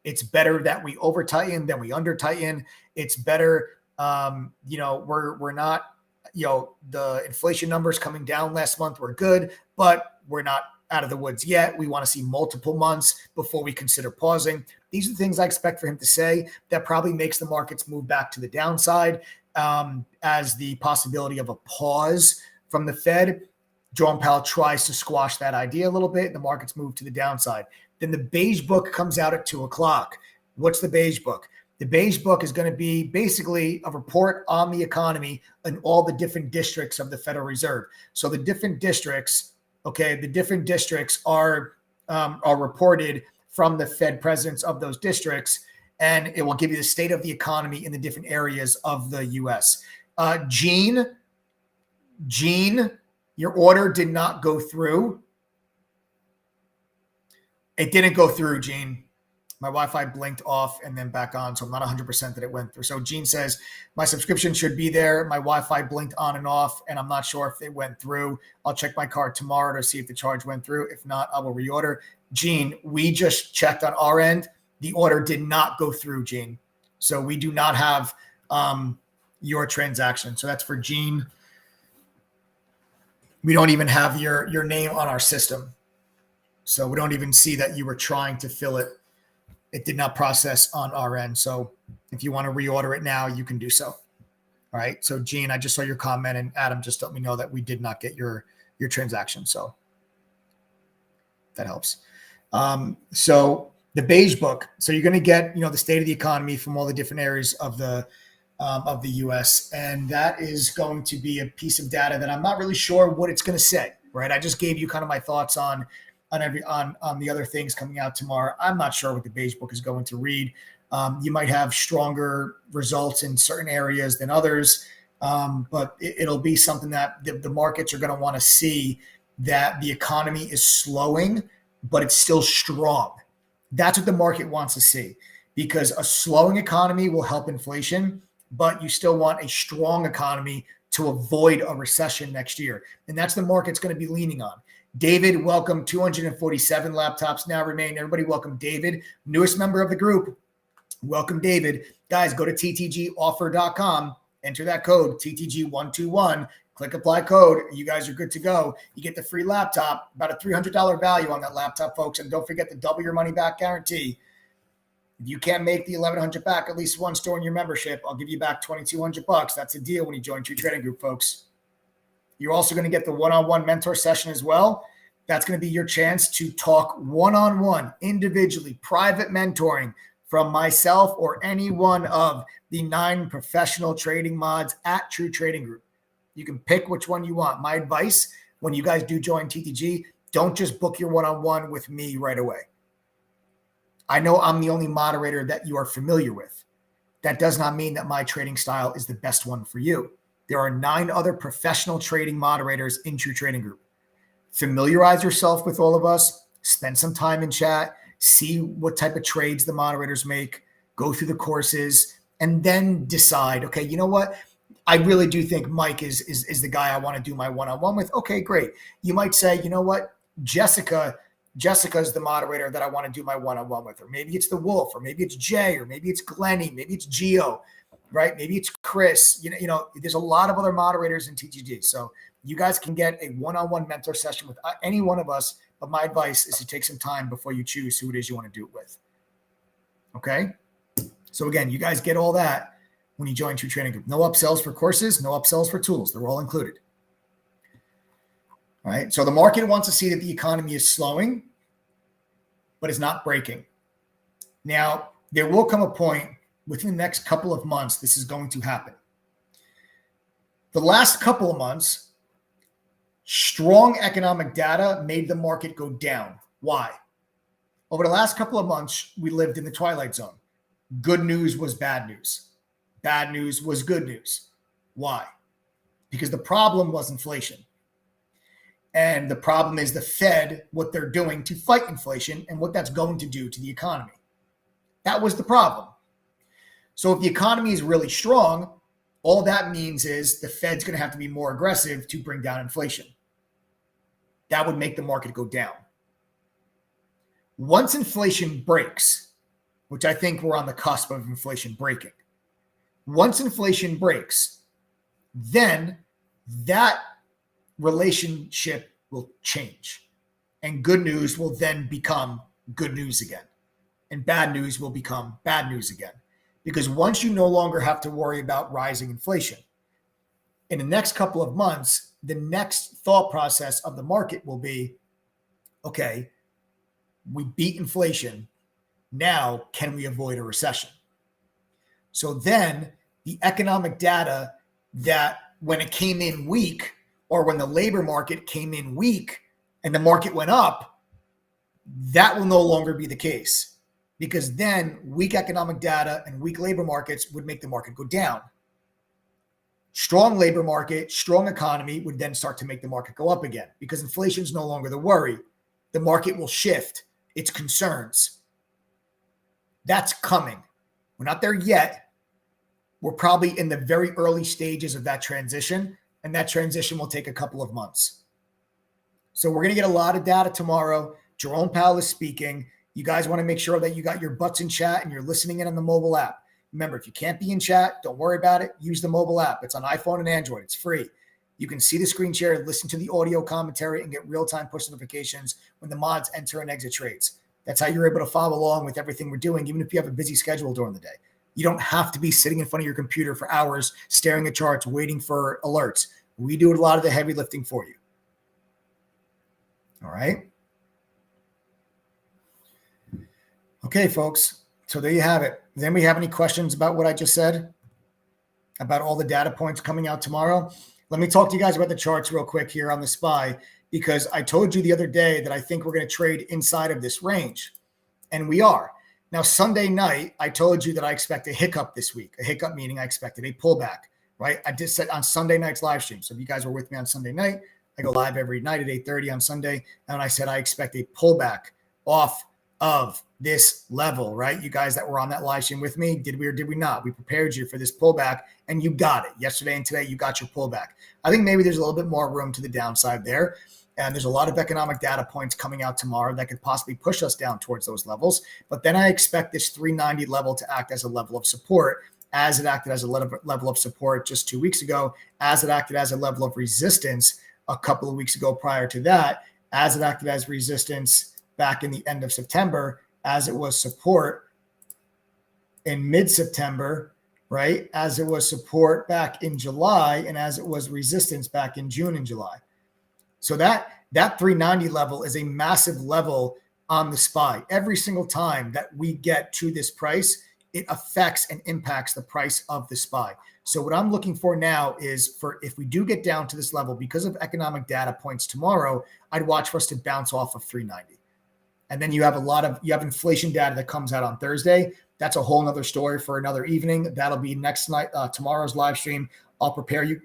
it's better that we over tighten than we under tighten. It's better, we're not, the inflation numbers coming down last month were good, but we're not out of the woods yet. We want to see multiple months before we consider pausing. These are the things I expect for him to say. That probably makes the markets move back to the downside as the possibility of a pause from the Fed. Jerome Powell tries to squash that idea a little bit. The markets move to the downside. Then the beige book comes out at 2:00. What's the beige book? The beige book is going to be basically a report on the economy in all the different districts of the Federal Reserve. So the different districts, are reported from the Fed presidents of those districts, and it will give you the state of the economy in the different areas of the U.S. Gene, your order did not go through. It didn't go through, Gene. My Wi-Fi blinked off and then back on, so I'm not 100% that it went through. So Gene says, my subscription should be there. My Wi-Fi blinked on and off, and I'm not sure if it went through. I'll check my card tomorrow to see if the charge went through. If not, I will reorder. Gene, we just checked on our end. The order did not go through, Gene. So we do not have your transaction. So that's for Gene. We don't even have your name on our system. So we don't even see that you were trying to fill it. It did not process on our end. So if you want to reorder it now, you can do so. All right. So Gene, I just saw your comment, and Adam just let me know that we did not get your transaction. So that helps. So the beige book. So you're going to get, the state of the economy from all the different areas of the U.S. And that is going to be a piece of data that I'm not really sure what it's going to say. Right. I just gave you kind of my thoughts on the other things coming out tomorrow. I'm not sure what the beige book is going to read. You might have stronger results in certain areas than others, but it'll be something that the markets are going to want to see, that the economy is slowing, but it's still strong. That's what the market wants to see, because a slowing economy will help inflation, but you still want a strong economy to avoid a recession next year. And that's the market's going to be leaning on. David, welcome. 247 laptops now remain. Everybody, welcome David, newest member of the group. Welcome, David. Guys, go to ttgoffer.com, enter that code, TTG121, click apply code. You guys are good to go. You get the free laptop, about a $300 value on that laptop, folks. And don't forget to double your money back guarantee. If you can't make the $1,100 back at least one store in your membership, I'll give you back $2,200. That's a deal when you join True Trading Group, folks. You're also going to get the one-on-one mentor session as well. That's going to be your chance to talk one-on-one, individually, private mentoring from myself or any one of the 9 professional trading mods at True Trading Group. You can pick which one you want. My advice, when you guys do join TTG, don't just book your one-on-one with me right away. I know I'm the only moderator that you are familiar with. That does not mean that my trading style is the best one for you. There are 9 other professional trading moderators in True Trading Group. Familiarize yourself with all of us. Spend some time in chat. See what type of trades the moderators make. Go through the courses, and then decide, okay, you know what? I really do think Mike is the guy I want to do my one-on-one with. Okay, great. You might say, you know what? Jessica's the moderator that I want to do my one-on-one with. Or maybe it's the Wolf, or maybe it's Jay, or maybe it's Glennie, maybe it's Gio. Right? Maybe it's Chris. There's a lot of other moderators in TTG. So you guys can get a one-on-one mentor session with any one of us. But my advice is to take some time before you choose who it is you want to do it with. Okay? So again, you guys get all that when you join True Trading Group. No upsells for courses, no upsells for tools. They're all included. All right? So the market wants to see that the economy is slowing, but is not breaking. Now, there will come a point within the next couple of months, this is going to happen. The last couple of months, strong economic data made the market go down. Why? Over the last couple of months, we lived in the twilight zone. Good news was bad news. Bad news was good news. Why? Because the problem was inflation. And the problem is the Fed, what they're doing to fight inflation and what that's going to do to the economy. That was the problem. So if the economy is really strong, all that means is the Fed's going to have to be more aggressive to bring down inflation. That would make the market go down. Once inflation breaks, which I think we're on the cusp of inflation breaking. Once inflation breaks, then that relationship will change. And good news will then become good news again. And bad news will become bad news again. Because once you no longer have to worry about rising inflation, in the next couple of months, the next thought process of the market will be, okay, we beat inflation. Now, can we avoid a recession? So then the economic data that when it came in weak, or when the labor market came in weak and the market went up, that will no longer be the case, because then weak economic data and weak labor markets would make the market go down. Strong labor market, strong economy would then start to make the market go up again, because inflation is no longer the worry. The market will shift its concerns. That's coming. We're not there yet. We're probably in the very early stages of that transition, and that transition will take a couple of months. So we're going to get a lot of data tomorrow. Jerome Powell is speaking. You guys want to make sure that you got your butts in chat and you're listening in on the mobile app. Remember, if you can't be in chat, don't worry about it. Use the mobile app. It's on iPhone and Android. It's free. You can see the screen share, listen to the audio commentary, and get real-time push notifications when the mods enter and exit trades. That's how you're able to follow along with everything we're doing, even if you have a busy schedule during the day. You don't have to be sitting in front of your computer for hours, staring at charts, waiting for alerts. We do a lot of the heavy lifting for you. All right. Okay, folks. So there you have it. Does anybody have any questions about what I just said? About all the data points coming out tomorrow? Let me talk to you guys about the charts real quick here on the SPY, because I told you the other day that I think we're going to trade inside of this range. And we are. Now, Sunday night, I told you that I expect a hiccup this week. A hiccup meaning I expected a pullback, right? I just said on Sunday night's live stream. So if you guys were with me on Sunday night, I go live every night at 8:30 on Sunday. And I said I expect a pullback off of this level, right? You guys that were on that live stream with me, did we or did we not? We prepared you for this pullback, and you got it. Yesterday and today, you got your pullback. I think maybe there's a little bit more room to the downside there. And there's a lot of economic data points coming out tomorrow that could possibly push us down towards those levels. But then I expect this 390 level to act as a level of support, as it acted as a level of support just 2 weeks ago, as it acted as a level of resistance a couple of weeks ago prior to that, as it acted as resistance back in the end of September, as it was support in mid-September, right? As it was support back in July, and as it was resistance back in June and July. So that 390 level is a massive level on the SPY. Every single time that we get to this price, it affects and impacts the price of the SPY. So what I'm looking for now is for, if we do get down to this level because of economic data points tomorrow, I'd watch for us to bounce off of 390. And then you have inflation data that comes out on Thursday. That's a whole nother story for another evening. That'll be next night, tomorrow's live stream. I'll prepare you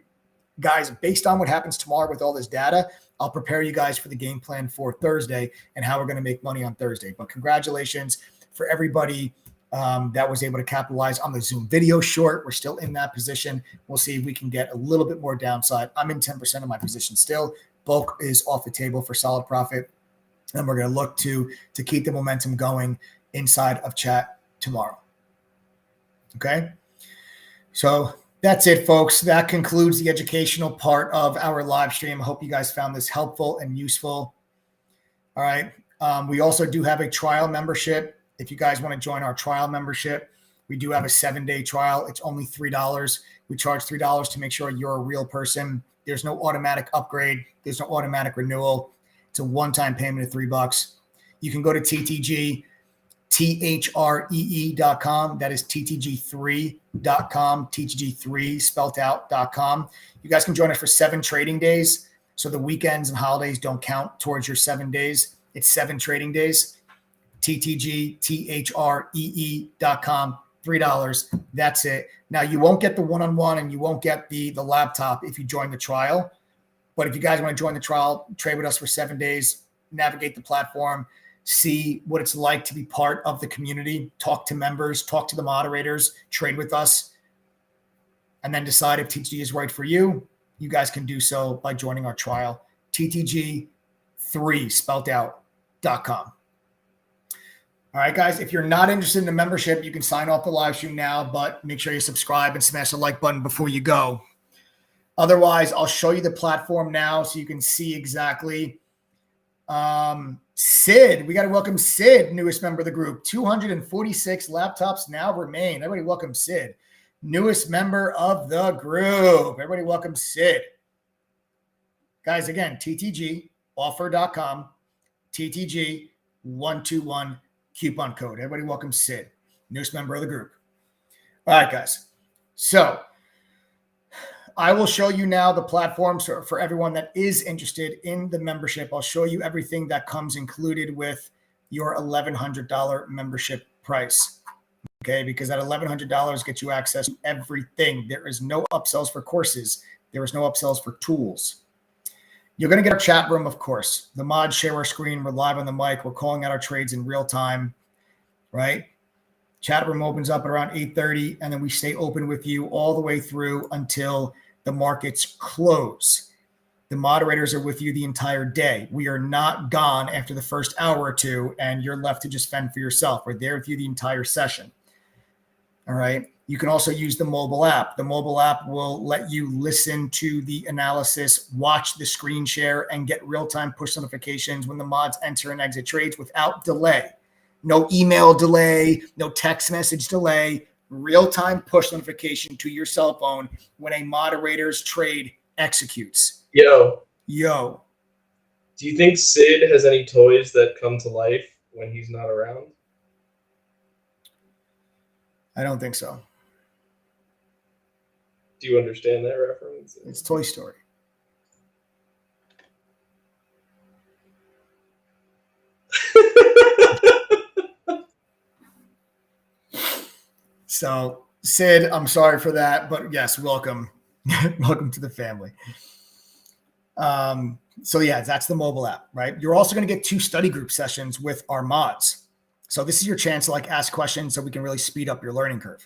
guys based on what happens tomorrow with all this data. I'll prepare you guys for the game plan for Thursday and how we're going to make money on Thursday. But congratulations for everybody that was able to capitalize on the Zoom video short. We're still in that position. We'll see if we can get a little bit more downside. I'm in 10% of my position still. Bulk is off the table for solid profit. And we're going to look to keep the momentum going inside of chat tomorrow. Okay. So that's it, folks. That concludes the educational part of our live stream. I hope you guys found this helpful and useful. All right. We also do have a trial membership. If you guys want to join our trial membership, we do have a 7-day trial. It's only $3. We charge $3 to make sure you're a real person. There's no automatic upgrade. There's no automatic renewal. It's a one-time payment of $3. You can go to TTG, THREE.com. That is TTG3.com, TTG3 spelt out.com. You guys can join us for 7 trading days. So the weekends and holidays don't count towards your 7 days. It's 7 trading days. TTG, THREE.com, $3. That's it. Now, you won't get the one-on-one and you won't get the laptop if you join the trial. But if you guys want to join the trial, trade with us for 7 days, navigate the platform, see what it's like to be part of the community, talk to members, talk to the moderators, trade with us, and then decide if TTG is right for you, you guys can do so by joining our trial. TTG3 spelled out.com. All right, guys, if you're not interested in the membership, you can sign off the live stream now, but make sure you subscribe and smash the like button before you go. Otherwise, I'll show you the platform now so you can see exactly. Sid, we got to welcome Sid, newest member of the group. 246 laptops now remain. Everybody welcome Sid, newest member of the group. Everybody welcome Sid. Guys, again, ttgoffer.com, TTG121 coupon code. Everybody welcome Sid, newest member of the group. All right, guys. So I will show you now the platforms for everyone that is interested in the membership. I'll show you everything that comes included with your $1,100 membership price. Okay, because that $1,100 gets you access to everything. There is no upsells for courses. There is no upsells for tools. You're going to get our chat room, of course. The mods share our screen. We're live on the mic. We're calling out our trades in real time, right? Chat room opens up at around 8:30, and then we stay open with you all the way through until the markets close. The moderators are with you the entire day. We are not gone after the first hour or two, and you're left to just fend for yourself. We're there with you the entire session. All right. You can also use the mobile app. The mobile app will let you listen to the analysis, watch the screen share, and get real-time push notifications when the mods enter and exit trades without delay. No email delay, no text message delay, real-time push notification to your cell phone when a moderator's trade executes. Yo. Do you think Sid has any toys that come to life when he's not around? I don't think so. Do you understand that reference? It's Toy Story. So, Sid, I'm sorry for that, but yes, welcome. Welcome to the family. So yeah, that's the mobile app, right? You're also going to get 2 study group sessions with our mods. So this is your chance to like ask questions so we can really speed up your learning curve.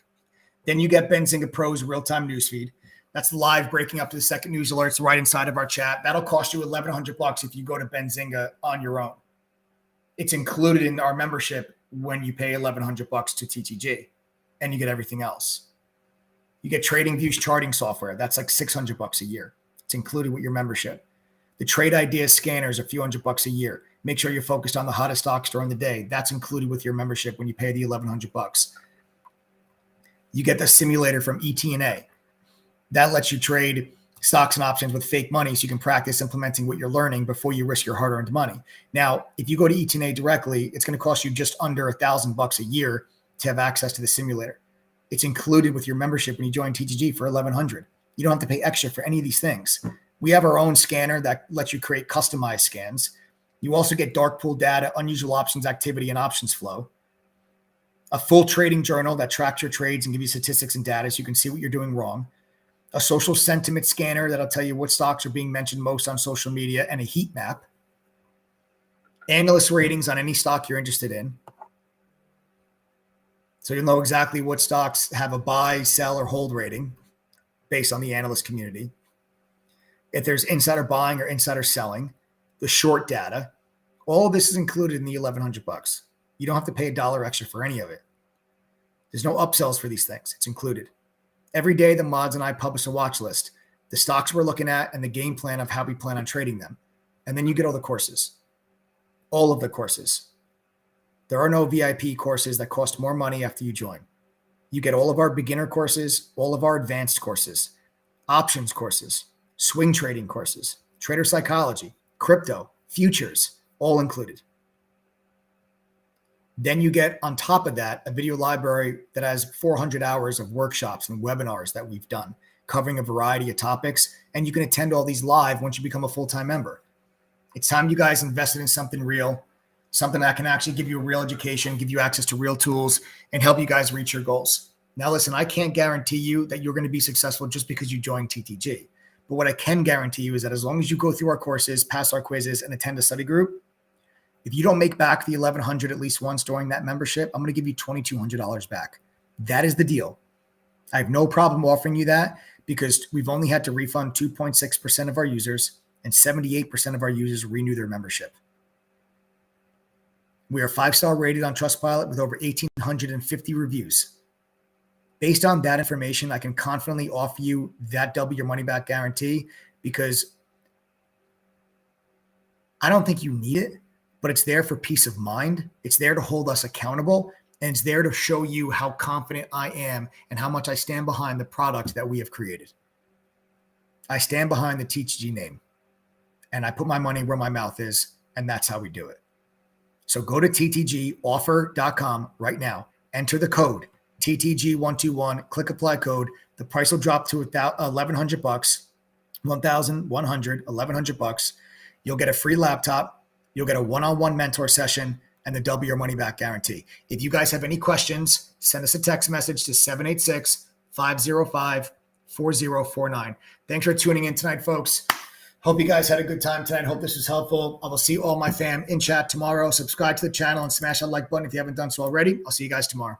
Then you get Benzinga Pro's real-time newsfeed. That's live, breaking up to the second news alerts right inside of our chat. That'll cost you $1,100 if you go to Benzinga on your own. It's included in our membership when you pay $1,100 to TTG, and you get everything else. You get TradingView's charting software. That's like $600 a year. It's included with your membership. The Trade Ideas scanner is a few $100 a year. Make sure you're focused on the hottest stocks during the day. That's included with your membership when you pay the $1,100. You get the simulator from ET&A. That lets you trade stocks and options with fake money so you can practice implementing what you're learning before you risk your hard-earned money. Now, if you go to ET&A directly, it's going to cost you just under $1,000 a year to have access to the simulator. It's included with your membership when you join TTG for $1,100. You don't have to pay extra for any of these things. We have our own scanner that lets you create customized scans. You also get dark pool data, unusual options activity, and options flow. A full trading journal that tracks your trades and gives you statistics and data so you can see what you're doing wrong. A social sentiment scanner that'll tell you what stocks are being mentioned most on social media, and a heat map. Analyst ratings on any stock you're interested in. So you'll know exactly what stocks have a buy, sell, or hold rating based on the analyst community. If there's insider buying or insider selling, the short data, all of this is included in the $1,100. You don't have to pay $1 extra for any of it. There's no upsells for these things. It's included. Every day, the mods and I publish a watch list, the stocks we're looking at, and the game plan of how we plan on trading them. And then you get all the courses, all of the courses. There are no VIP courses that cost more money after you join. You get all of our beginner courses, all of our advanced courses, options courses, swing trading courses, trader psychology, crypto, futures, all included. Then you get, on top of that, a video library that has 400 hours of workshops and webinars that we've done, covering a variety of topics. And you can attend all these live once you become a full-time member. It's time you guys invested in something real, something that can actually give you a real education, give you access to real tools, and help you guys reach your goals. Now, listen, I can't guarantee you that you're going to be successful just because you joined TTG. But what I can guarantee you is that as long as you go through our courses, pass our quizzes, and attend a study group, if you don't make back the $1,100 at least once during that membership, I'm going to give you $2,200 back. That is the deal. I have no problem offering you that because we've only had to refund 2.6% of our users, and 78% of our users renew their membership. We are 5-star rated on Trustpilot with over 1,850 reviews. Based on that information, I can confidently offer you that double your money back guarantee because I don't think you need it, but it's there for peace of mind. It's there to hold us accountable, and it's there to show you how confident I am and how much I stand behind the product that we have created. I stand behind the TTG name, and I put my money where my mouth is, and that's how we do it. So go to ttgoffer.com right now. Enter the code TTG121, click apply code. The price will drop to $1,100, $1,100. You'll get a free laptop. You'll get a one-on-one mentor session and the double your money back guarantee. If you guys have any questions, send us a text message to 786-505-4049. Thanks for tuning in tonight, folks. Hope you guys had a good time tonight. Hope this was helpful. I will see all my fam in chat tomorrow. Subscribe to the channel and smash that like button if you haven't done so already. I'll see you guys tomorrow.